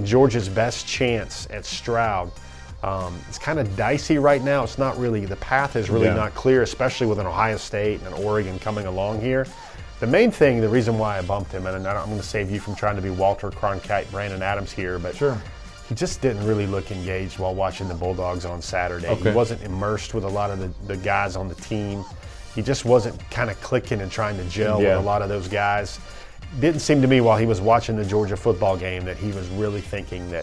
Georgia's best chance at Stroud, it's kind of dicey right now. It's not really, the path is really not clear, especially with an Ohio State and an Oregon coming along here. The main thing, the reason why I bumped him, and I'm going to save you from trying to be Walter Cronkite, Brandon Adams here, but he just didn't really look engaged while watching the Bulldogs on Saturday. Okay. He wasn't immersed with a lot of the guys on the team. He just wasn't kind of clicking and trying to gel with a lot of those guys. Didn't seem to me while he was watching the Georgia football game that he was really thinking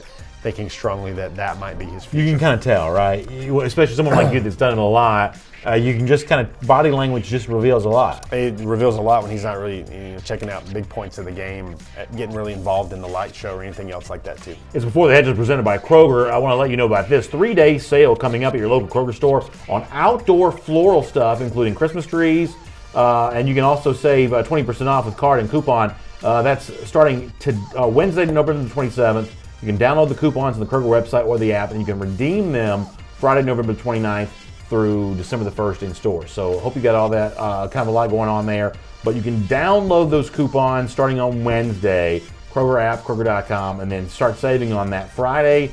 strongly that might be his future. You can kind of tell, right? Especially someone like you that's done it a lot. You can just kind of, body language just reveals a lot. It reveals a lot when he's not really checking out big points of the game, getting really involved in the light show or anything else like that too. It's Before the Hedges presented by Kroger. I want to let you know about this 3-day sale coming up at your local Kroger store on outdoor floral stuff, including Christmas trees, and you can also save 20% off with card and coupon. That's starting to Wednesday, November the 27th. You can download the coupons on the Kroger website or the app, and you can redeem them Friday, November 29th through December the 1st in store. So hope you got all that, kind of a lot going on there. But you can download those coupons starting on Wednesday, Kroger app, Kroger.com, and then start saving on that Friday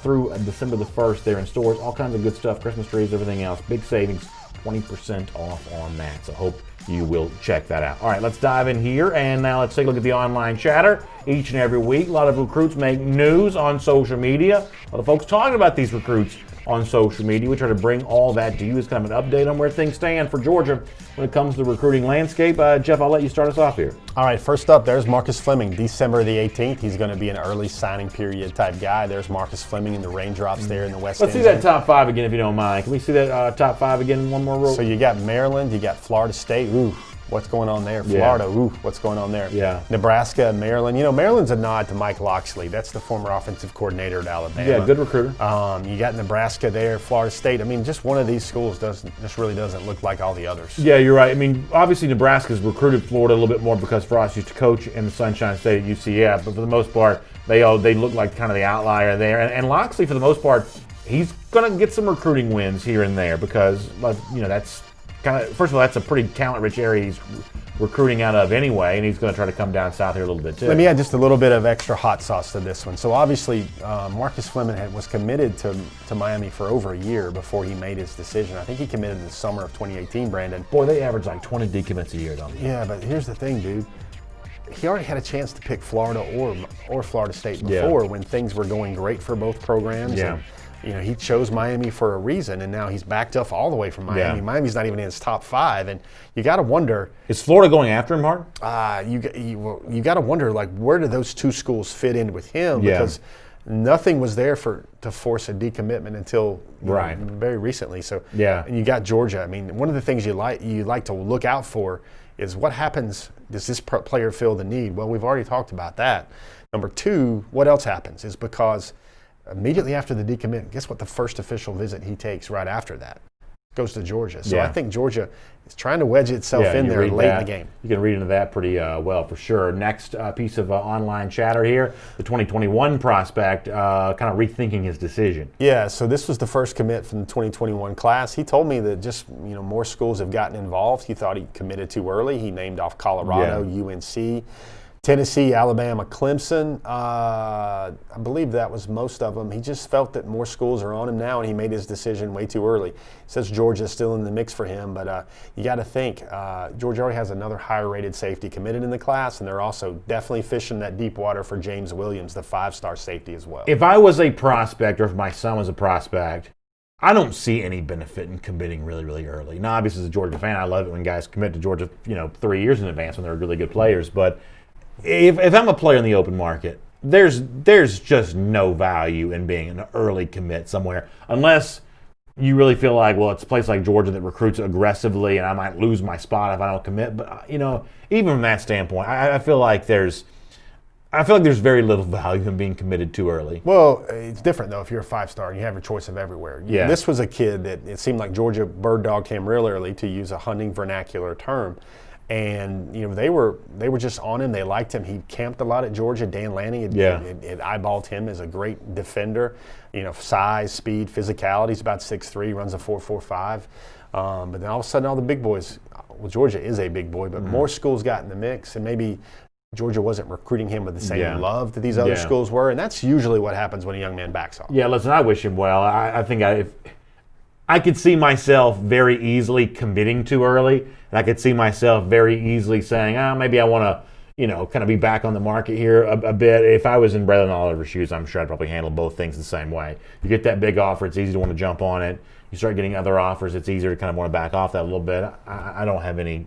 through December the 1st there in stores. All kinds of good stuff, Christmas trees, everything else. Big savings, 20% off on that. So hope you will check that out. All right, let's dive in here, and now let's take a look at the online chatter. Each and every week, a lot of recruits make news on social media. A lot of folks talking about these recruits on social media. We try to bring all that to you as kind of an update on where things stand for Georgia when it comes to the recruiting landscape. Jeff, I'll let you start us off here. All right, first up, there's Marcus Fleming, December the 18th. He's going to be an early signing period type guy. There's Marcus Fleming in the raindrops there in the West Let's End. see that top 5 again, if you don't mind. Can we see that top 5 again, one more row? So you got Maryland, you got Florida State. Ooh, what's going on there? Florida, ooh, what's going on there? Yeah. Nebraska, Maryland. Maryland's a nod to Mike Loxley. That's the former offensive coordinator at Alabama. Yeah, good recruiter. You got Nebraska there, Florida State. I mean, just one of these schools just really doesn't look like all the others. Yeah, you're right. I mean, obviously Nebraska's recruited Florida a little bit more because Frost used to coach in the Sunshine State at UCF, but for the most part, they look like kind of the outlier there. And Loxley, for the most part, he's going to get some recruiting wins here and there because, that's kind of, first of all, that's a pretty talent-rich area he's recruiting out of anyway, and he's going to try to come down south here a little bit too. Let me add just a little bit of extra hot sauce to this one. So obviously, Marcus Fleming was committed to Miami for over a year before he made his decision. I think he committed in the summer of 2018, Brandon. Boy, they average like 20 decommits a year, don't they? Yeah, but here's the thing, dude. He already had a chance to pick Florida or Florida State before when things were going great for both programs. Yeah. he chose Miami for a reason, and now he's backed up all the way from Miami. Yeah. Miami's not even in his top 5, and you got to wonder. Is Florida going after him hard? You got to wonder, like, where do those two schools fit in with him? Yeah. Because nothing was there to force a decommitment until Right. very recently. So Yeah. and you got Georgia. I mean, one of the things you like to look out for is what happens. Does this player feel the need? Well, we've already talked about that. Number 2, what else happens is because immediately after the decommit, guess what? The first official visit he takes right after that goes to Georgia. So Yeah. I think Georgia is trying to wedge itself in you there read late that. in the game. You can read into that pretty well for sure. Next piece of online chatter here, the 2021 prospect kind of rethinking his decision. Yeah, so this was the first commit from the 2021 class. He told me that just more schools have gotten involved. He thought he committed too early. He named off Colorado, UNC, Tennessee, Alabama, Clemson. I believe that was most of them. He just felt that more schools are on him now, and he made his decision way too early. He says Georgia's still in the mix for him, but you got to think Georgia already has another higher-rated safety committed in the class, and they're also definitely fishing that deep water for James Williams, the 5-star safety as well. If I was a prospect, or if my son was a prospect, I don't see any benefit in committing really, really early. Now, obviously, as a Georgia fan, I love it when guys commit to Georgia, 3 years in advance when they're really good players, but if I'm a player in the open market, there's just no value in being an early commit somewhere unless you really feel like, well, it's a place like Georgia that recruits aggressively and I might lose my spot if I don't commit. But, even from that standpoint, I feel like there's very little value in being committed too early. Well, it's different, though, if you're a 5-star and you have a choice of everywhere. Yeah. This was a kid that it seemed like Georgia bird dogged him real early, to use a hunting vernacular term. And, they were just on him. They liked him. He camped a lot at Georgia. Dan Lanning had eyeballed him as a great defender. Size, speed, physicality. He's about 6'3", runs a 4.45. But then all of a sudden, all the big boys, well, Georgia is a big boy, but more schools got in the mix, and maybe Georgia wasn't recruiting him with the same love that these other schools were, and that's usually what happens when a young man backs off. Yeah, listen, I wish him well. I think I could see myself very easily committing too early, and I could see myself very easily saying, maybe I want to, kind of be back on the market here a bit. If I was in Braylon Oliver's shoes, I'm sure I'd probably handle both things the same way. You get that big offer, it's easy to want to jump on it. You start getting other offers, it's easier to kind of want to back off that a little bit. I don't have any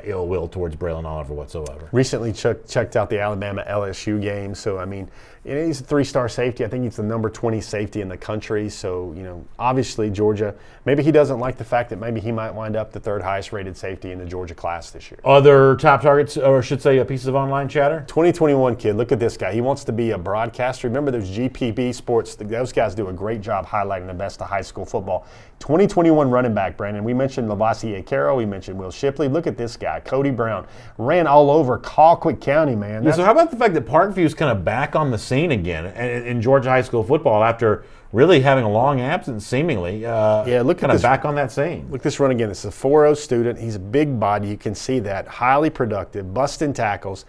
ill will towards Braylon Oliver whatsoever. Recently checked out the Alabama LSU game, so I mean, he's a 3-star safety. I think he's the number 20 safety in the country. So obviously Georgia. Maybe he doesn't like the fact that maybe he might wind up the 3rd highest rated safety in the Georgia class this year. Other top targets, or I should say, pieces of online chatter. 2021 kid. Look at this guy. He wants to be a broadcaster. Remember those GPB Sports? Those guys do a great job highlighting the best of high school football. 2021 running back, Brandon. We mentioned Lavasier Carroll. We mentioned Will Shipley. Look at this guy, Cody Brown. Ran all over Colquitt County, man. So how about the fact that Parkview's kind of back on the scene again in Georgia high school football after really having a long absence, seemingly. Look kind at of back on that scene. Look at this run again. It's a 4.0 student. He's a big body. You can see that. Highly productive, busting tackles.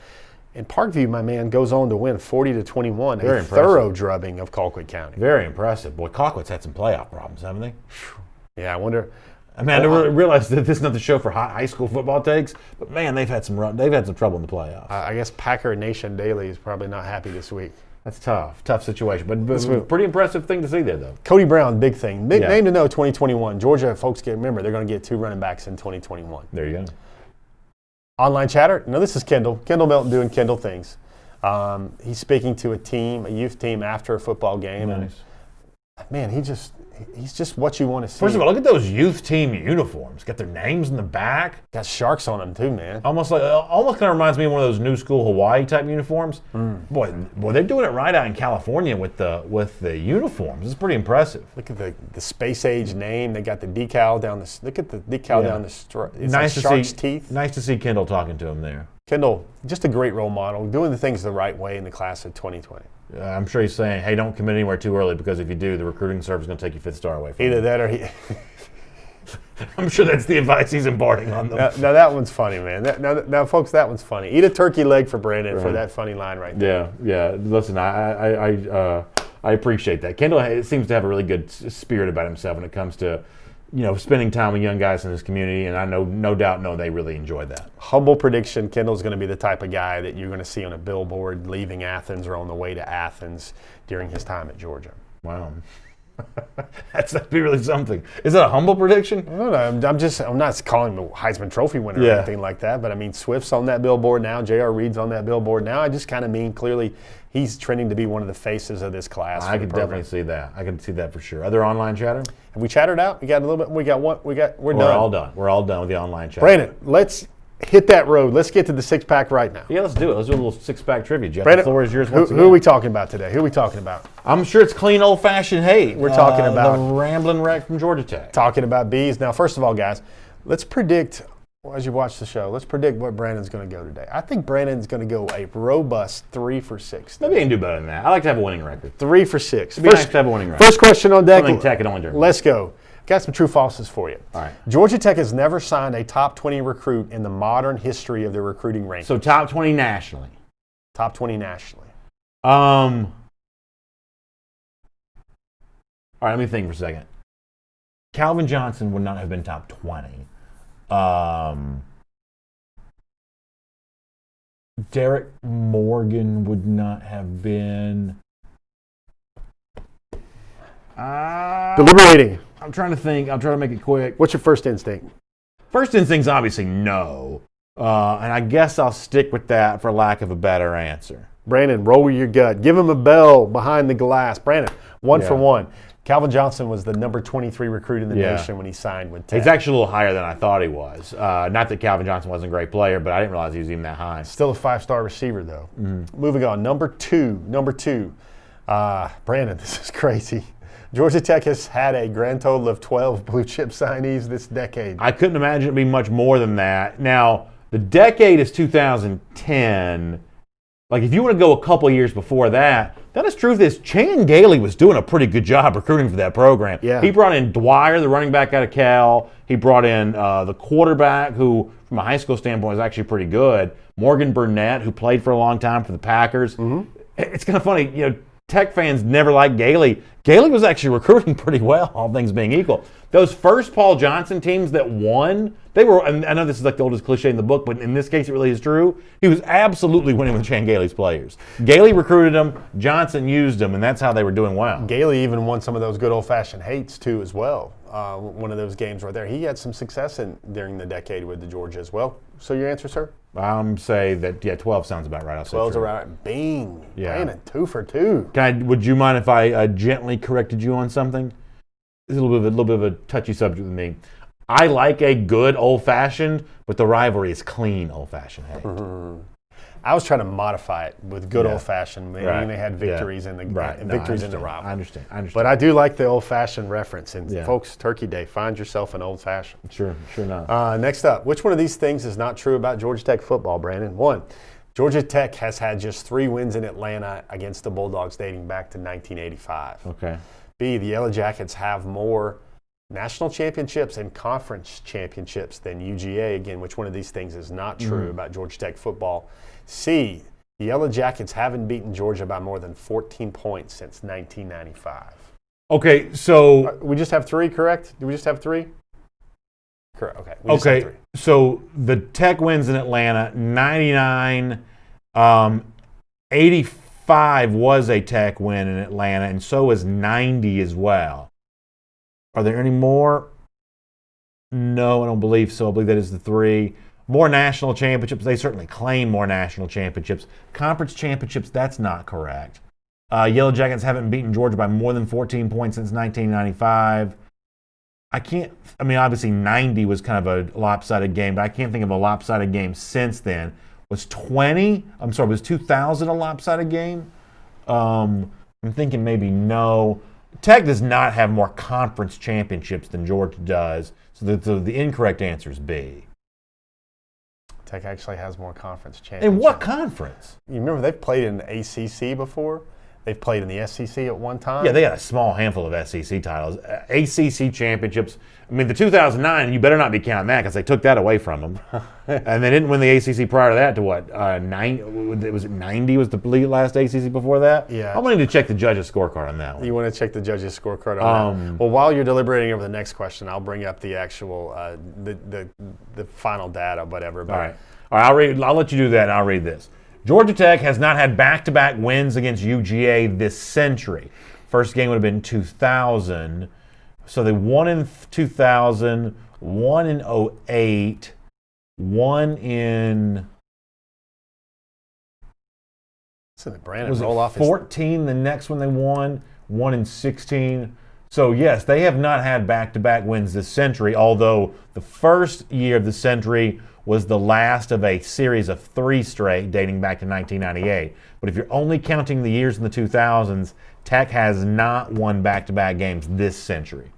And Parkview, my man, goes on to win 40-21. Very a impressive. Thorough drubbing of Colquitt County. Very impressive. Boy, Colquitt's had some playoff problems, haven't they? Yeah, I wonder. I didn't realize that this is not the show for high school football takes, but man, they've had some trouble in the playoffs. I guess Packer Nation Daily is probably not happy this week. That's tough situation, but pretty impressive thing to see there, though. Cody Brown, big thing. Big name to know, 2021. Georgia folks, remember, they're going to get 2 running backs in 2021. There you go. Online chatter. No, this is Kendall. Kendall Melton doing Kendall things. He's speaking to a youth team after a football game. Nice. And, man, he's just what you want to see. First of all, look at those youth team uniforms. Got their names in the back. Got sharks on them too, man. Almost kind of reminds me of one of those new school Hawaii type uniforms. Boy, they're doing it right out in California with the uniforms. It's pretty impressive. Look at the space age name. They got the decal down the. Look at the decal down the strap. It's nice like to shark's see. teeth. Nice to see Kendall talking to him there. Kendall, just a great role model, doing the things the right way in the class of 2020. I'm sure he's saying, hey, don't commit anywhere too early because if you do, the recruiting service is going to take your 5th star away from you. Either that or he. I'm sure that's the advice he's imparting on them. Now that one's funny, man. Now, folks, that one's funny. Eat a turkey leg for Brandon for that funny line right there. Yeah. Listen, I appreciate that. Kendall seems to have a really good spirit about himself when it comes to, spending time with young guys in his community, and I no doubt they really enjoy that. Humble prediction, Kendall's going to be the type of guy that you're going to see on a billboard leaving Athens or on the way to Athens during his time at Georgia. Wow. That'd be really something. Is that a humble prediction? I don't know. I'm not calling him a Heisman Trophy winner or anything like that, but I mean, Swift's on that billboard now. J.R. Reed's on that billboard now. I just kind of mean clearly he's trending to be one of the faces of this class. I could definitely see that. I can see that for sure. Other online chatter? Have we chattered out? We got a little bit. We're done. We're all done. We're all done with the online chatter. Brandon, let's hit that road. Let's get to the six-pack right now. Yeah, let's do it. Let's do a little six-pack trivia, Jeff. Brandon, the floor is yours once again. Who are we talking about today? Who are we talking about? I'm sure it's clean old-fashioned hate. We're talking about the rambling wreck from Georgia Tech. Talking about bees. Now, first of all, guys, let's predict, as you watch the show, let's predict what Brandon's going to go today. I think Brandon's going to go a robust 3 for 6. Maybe I can do better than that. I like to have a winning record. 3 for 6. It'd be nice to have a winning record. First question on deck. Something Tech can only do. Let's go. Got some true falses for you. All right. Georgia Tech has never signed a top 20 recruit in the modern history of their recruiting rankings. So top 20 nationally. Top 20 nationally. All right, let me think for a second. Calvin Johnson would not have been top 20. Derek Morgan would not have been. Deliberating. I'm trying to think. I'll try to make it quick. What's your first instinct? First instinct's obviously no. And I guess I'll stick with that for lack of a better answer. Brandon, roll with your gut. Give him a bell behind the glass. Brandon, one for one. Calvin Johnson was the number 23 recruit in the nation when he signed with Tech. He's actually a little higher than I thought he was. Not that Calvin Johnson wasn't a great player, but I didn't realize he was even that high. Still a 5-star receiver, though. Moving on. Number two. Brandon, this is crazy. Georgia Tech has had a grand total of 12 blue chip signees this decade. I couldn't imagine it being much more than that. Now, the decade is 2010. Like, if you want to go a couple years before that, the honest truth is Chan Gailey was doing a pretty good job recruiting for that program. Yeah. He brought in Dwyer, the running back out of Cal. He brought in the quarterback, who, from a high school standpoint, was actually pretty good. Morgan Burnett, who played for a long time for the Packers. It's kind of funny, you know, Tech fans never liked Gailey. Gailey was actually recruiting pretty well, all things being equal. Those first Paul Johnson teams that won, they were, and I know this is like the oldest cliche in the book, but in this case it really is true. He was absolutely winning with Chan Gailey's players. Gailey recruited them, Johnson used them, and that's how they were doing well. Gailey even won some of those good old-fashioned hates, too, as well. One of those games right there. He had some success during the decade with the Georgia as well. So your answer, sir? I'm say that 12 sounds about right. I'll say 12's right. Bing. Yeah. Brandon, 2 for 2. Would you mind if I gently corrected you on something? It's a little bit of a touchy subject with me. I like a good old-fashioned, but the rivalry is clean old-fashioned hate. I was trying to modify it with good old-fashioned. Maybe they had victories in the victories in the rivalry. I understand. But I do like the old-fashioned reference. And folks, Turkey Day, find yourself an old-fashioned. Sure enough. Next up, which one of these things is not true about Georgia Tech football, Brandon? 1, Georgia Tech has had just 3 wins in Atlanta against the Bulldogs dating back to 1985. Okay. B, the Yellow Jackets have more national championships and conference championships than UGA. Again, which one of these things is not true about Georgia Tech football? C, the Yellow Jackets haven't beaten Georgia by more than 14 points since 1995. Okay, so We just have 3, correct? Do we just have 3? Correct. Okay. We just okay, have 3. so the Tech wins in Atlanta, 99, 85 was a Tech win in Atlanta, and so is 90 as well. Are there any more? No, I don't believe so. I believe that is the 3. More national championships. They certainly claim more national championships. Conference championships, that's not correct. Yellow Jackets haven't beaten Georgia by more than 14 points since 1995. Obviously 90 was kind of a lopsided game, but I can't think of a lopsided game since then. Was 2000 a lopsided game? I'm thinking maybe no. Tech does not have more conference championships than Georgia does, so the incorrect answer is B. Tech actually has more conference championships. In what conference? You remember they've played in the ACC before? They've played in the SEC at one time? Yeah, they got a small handful of SEC titles. ACC championships. I mean, the 2009, you better not be counting that because they took that away from them. And they didn't win the ACC prior to that to what? 90 was the last ACC before that? Yeah. I'm going to need to check the judges' scorecard on that one. You want to check the judges' scorecard on that? Well, while you're deliberating over the next question, I'll bring up the actual, the final data, whatever. All right, I'll let you do that and I'll read this. Georgia Tech has not had back-to-back wins against UGA this century. First game would have been 2000. So they won in 2000, won in 08, won in... Brandon, was roll it off 14? The next one they won in 16. So yes, they have not had back-to-back wins this century, although the first year of the century was the last of a series of 3 straight dating back to 1998. But if you're only counting the years in the 2000s, Tech has not won back-to-back games this century.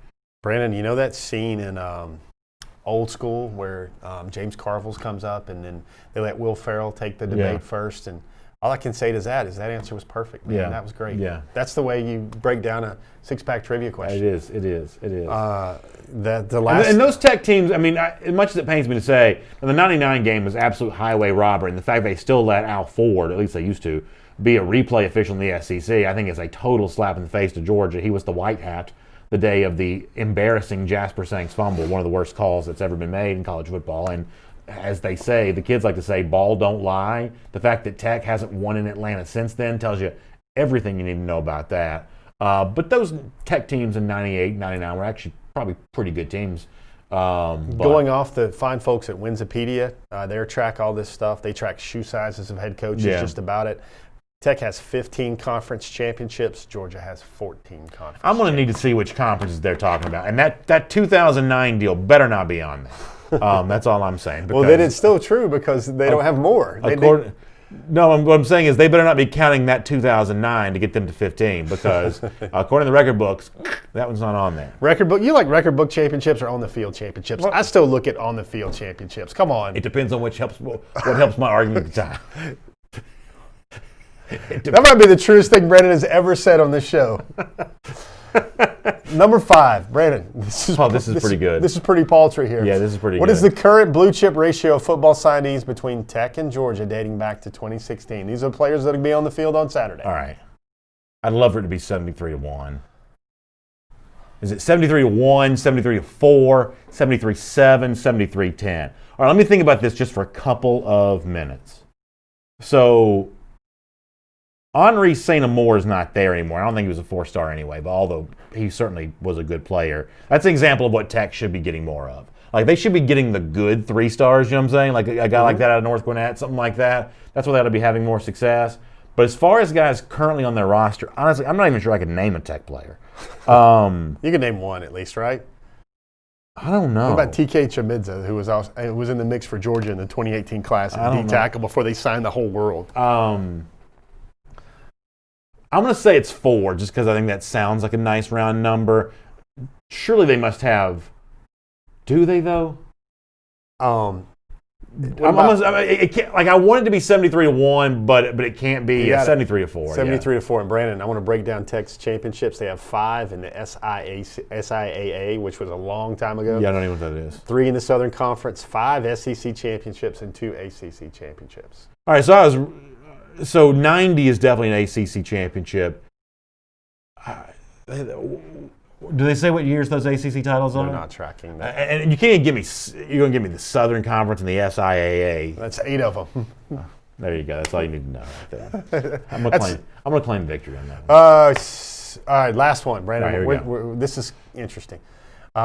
Brandon, you know that scene in Old School where James Carville's comes up and then they let Will Ferrell take the debate first, and all I can say to that is that answer was perfect, man. Yeah. That was great. Yeah. That's the way you break down a six-pack trivia question. It is. The last And those Tech teams, I mean, as much as it pains me to say, the 99 game was absolute highway robbery, and the fact they still let Al Ford, at least they used to, be a replay official in the SEC, I think is a total slap in the face to Georgia. He was the white hat the day of the embarrassing Jasper Sanks fumble, one of the worst calls that's ever been made in college football. And as they say, the kids like to say, ball don't lie. The fact that Tech hasn't won in Atlanta since then tells you everything you need to know about that. But those Tech teams in 98, 99 were actually probably pretty good teams. Going off the fine folks at Winsipedia, they track all this stuff. They track shoe sizes of head coaches, just about it. Tech has 15 conference championships. Georgia has 14 conference. I'm going to need to see which conferences they're talking about. And that 2009 deal better not be on there. That's all I'm saying. Well, then it's still true because they don't have more. No, what I'm saying is they better not be counting that 2009 to get them to 15 because according to the record books, that one's not on there. Record book? You like record book championships or on the field championships? I still look at on the field championships. Come on. It depends on what helps my argument at the time. That might be the truest thing Brandon has ever said on this show. Number 5, Brandon. This is pretty good. This is pretty paltry here. Yeah, this is pretty good. What is the current blue chip ratio of football signees between Tech and Georgia dating back to 2016? These are players that will be on the field on Saturday. All right. I'd love for it to be 73-1. Is it 73-1, 73-4, 73-7, 73-10? All right, let me think about this just for a couple of minutes. So Henri St. Amour is not there anymore. I don't think he was a 4-star anyway, but although he certainly was a good player. That's an example of what Tech should be getting more of. Like, they should be getting the good 3 stars, you know what I'm saying? Like a guy like that out of North Gwinnett, something like that. That's where they ought to be having more success. But as far as guys currently on their roster, honestly, I'm not even sure I could name a Tech player. You can name one at least, right? I don't know. What about TK Chamidza, who was in the mix for Georgia in the 2018 class at D tackle before they signed the whole world? I'm going to say it's 4 just because I think that sounds like a nice round number. Surely they must have. Do they, though? I want it to be 73-1, but it can't be 73-4. 73-4. And Brandon, I want to break down Tech's championships. They have 5 in the SIAA, which was a long time ago. Yeah, I don't even know what that is. 3 in the Southern Conference, 5 SEC championships, and 2 ACC championships. All right, so 90 is definitely an ACC championship. Do they say what years those ACC titles are? They're not tracking that. And you can't give me. You're going to give me the Southern Conference and the SIAA. That's 8 of them. There you go. That's all you need to know right there. I'm going to claim victory on that one. All right, last one, Brandon. All right, here we go. This is interesting.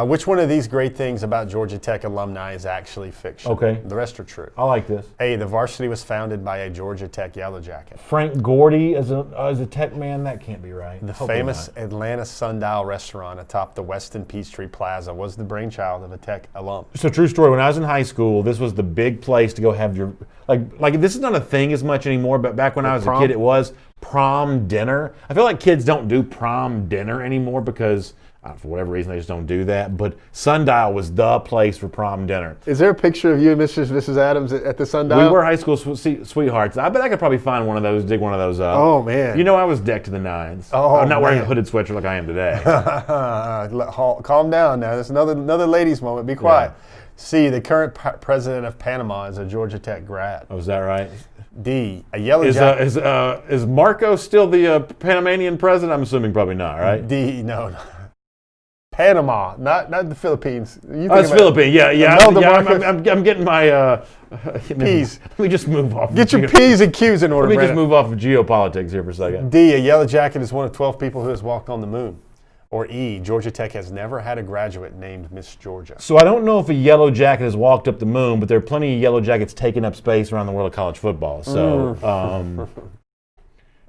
Which one of these great things about Georgia Tech alumni is actually fiction? Okay. The rest are true. I like this. A, the varsity was founded by a Georgia Tech Yellow Jacket. Frank Gordy as a Tech man? That can't be right. The famous Atlanta Sundial restaurant atop the Westin Peachtree Plaza was the brainchild of a Tech alum. So true story. When I was in high school, this was the big place to go have your like. This is not a thing as much anymore, but back when I was a kid, it was prom dinner. I feel like kids don't do prom dinner anymore because for whatever reason they just don't do that. But Sundial was the place for prom dinner. Is there a picture of you and Mrs. Adams at the Sundial? We were high school sweethearts. I bet I could probably find one of those, dig one of those up. Oh, man. You know I was decked to the nines. Oh, I'm not wearing a hooded sweatshirt like I am today. Calm down now. There's another ladies' moment. Be quiet. Yeah. C, the current president of Panama is a Georgia Tech grad. Oh, is that right? D, a yellow jacket. Is Marco still the Panamanian president? I'm assuming probably not, right? D, no. Panama, not the Philippines. It's Philippines. Yeah. Imelda Marcos. I'm getting my P's. Let me just move off. Get your P's and Q's in order, Let me Brandon. just move off of geopolitics here for a second. D, a yellow jacket is one of 12 people who has walked on the moon. Or E, Georgia Tech has never had a graduate named Miss Georgia. So I don't know if a yellow jacket has walked up the moon, but there are plenty of yellow jackets taking up space around the world of college football. So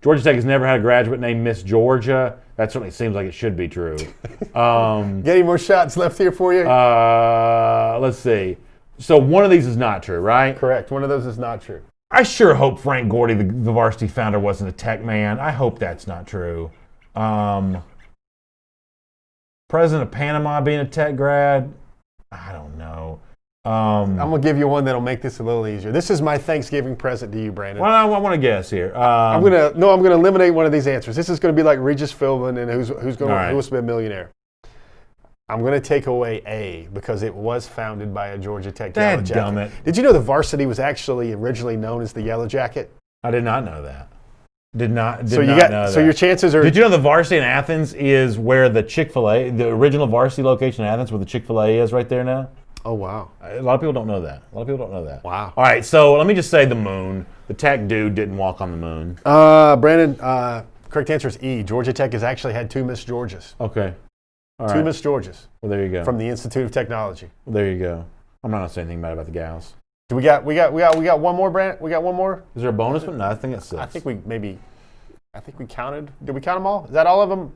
Georgia Tech has never had a graduate named Miss Georgia. That certainly seems like it should be true. Get any more shots left here for you? Let's see. So one of these is not true, right? Correct. One of those is not true. I sure hope Frank Gordy, the varsity founder, wasn't a Tech man. I hope that's not true. President of Panama being a Tech grad? I don't know. I'm going to give you one that'll make this a little easier. This is my Thanksgiving present to you, Brandon. Well, I want to guess here. I'm going to eliminate one of these answers. This is going to be like Regis Philbin and who will be a millionaire. I'm going to take away A because it was founded by a Georgia Tech Yellow Jacket. Did you know the varsity was actually originally known as the Yellow Jacket? I did not know that. Did not know that. So your chances are... Did you know the varsity in Athens is where the Chick-fil-A, the original varsity location in Athens, where the Chick-fil-A is right there now? Oh, wow. A lot of people don't know that. Wow. All right, so let me just say the moon. The Tech dude didn't walk on the moon. Brandon, correct answer is E. Georgia Tech has actually had two Miss Georgias. Okay. All right. Two Miss Georgias. Well, there you go. From the Institute of Technology. Well, there you go. I'm not going to say anything bad about the gals. Do we got one more, Brandon? We got one more? Is there a bonus one? No, I think it's 6. I think we counted. Did we count them all? Is that all of them?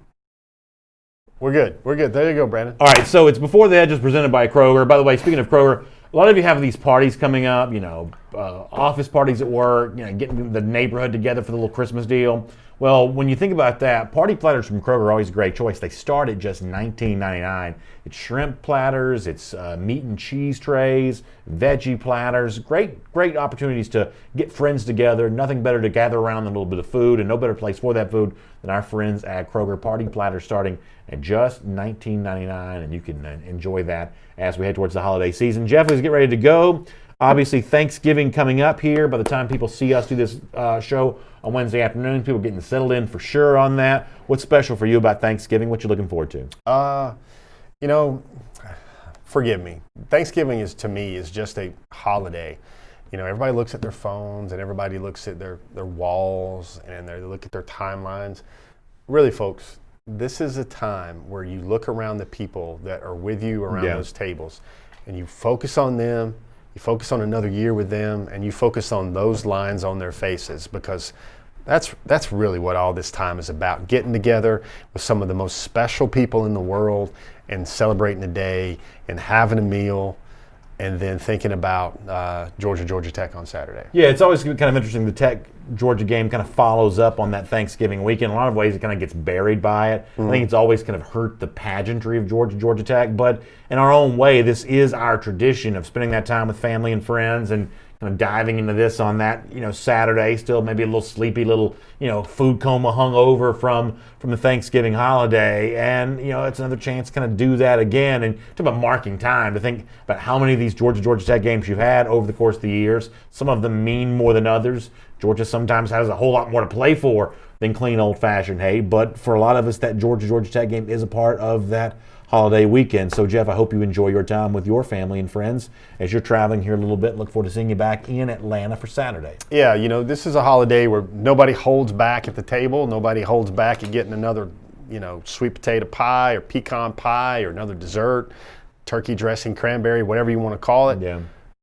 We're good. There you go, Brandon. All right, so it's Before the Hedges presented by Kroger. By the way, speaking of Kroger, a lot of you have these parties coming up, office parties at work, getting the neighborhood together for the little Christmas deal. Well, when you think about that, party platters from Kroger are always a great choice. They start at just $19.99. It's shrimp platters, it's meat and cheese trays, veggie platters. Great opportunities to get friends together. Nothing better to gather around than a little bit of food, and no better place for that food than our friends at Kroger. Party platters starting at just $19.99, and you can enjoy that as we head towards the holiday season. Jeff, let's get ready to go. Obviously, Thanksgiving coming up here. By the time people see us do this show on Wednesday afternoon, people getting settled in for sure on that. What's special for you about Thanksgiving? What you looking forward to? Forgive me. Thanksgiving to me is just a holiday. Everybody looks at their phones and everybody looks at their walls and they look at their timelines. Really, folks, this is a time where you look around the people that are with you around those tables and you focus on them. You focus on another year with them, and you focus on those lines on their faces, because that's really what all this time is about. Getting together with some of the most special people in the world and celebrating the day and having a meal and then thinking about Georgia Tech on Saturday. Yeah, it's always kind of interesting. The Tech-Georgia game kind of follows up on that Thanksgiving weekend. In a lot of ways, it kind of gets buried by it. I think it's always kind of hurt the pageantry of Georgia Tech. But in our own way, this is our tradition of spending that time with family and friends and kind of diving into this on that, Saturday, still maybe a little sleepy, food coma hungover from the Thanksgiving holiday. And, it's another chance to kind of do that again. And talk about marking time, to think about how many of these Georgia Tech games you've had over the course of the years. Some of them mean more than others. Georgia sometimes has a whole lot more to play for than clean old-fashioned hay. But for a lot of us, that Georgia Tech game is a part of that holiday weekend. So, Jeff, I hope you enjoy your time with your family and friends as you're traveling here a little bit. Look forward to seeing you back in Atlanta for Saturday. Yeah, this is a holiday where nobody holds back at the table. Nobody holds back at getting another, sweet potato pie or pecan pie or another dessert, turkey dressing, cranberry, whatever you want to call it. Yeah.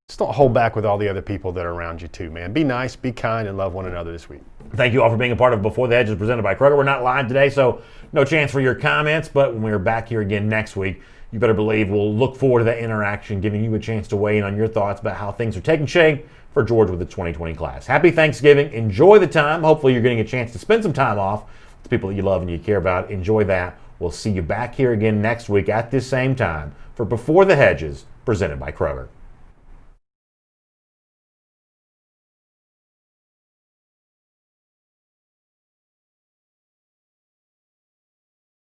Just don't hold back with all the other people that are around you too, man. Be nice, be kind, and love one another this week. Thank you all for being a part of Before the Hedges presented by Kroger. We're not live today, so no chance for your comments, but when we're back here again next week, you better believe we'll look forward to that interaction, giving you a chance to weigh in on your thoughts about how things are taking shape for Georgia with the 2020 class. Happy Thanksgiving. Enjoy the time. Hopefully you're getting a chance to spend some time off with people that you love and you care about. Enjoy that. We'll see you back here again next week at this same time for Before the Hedges presented by Kroger.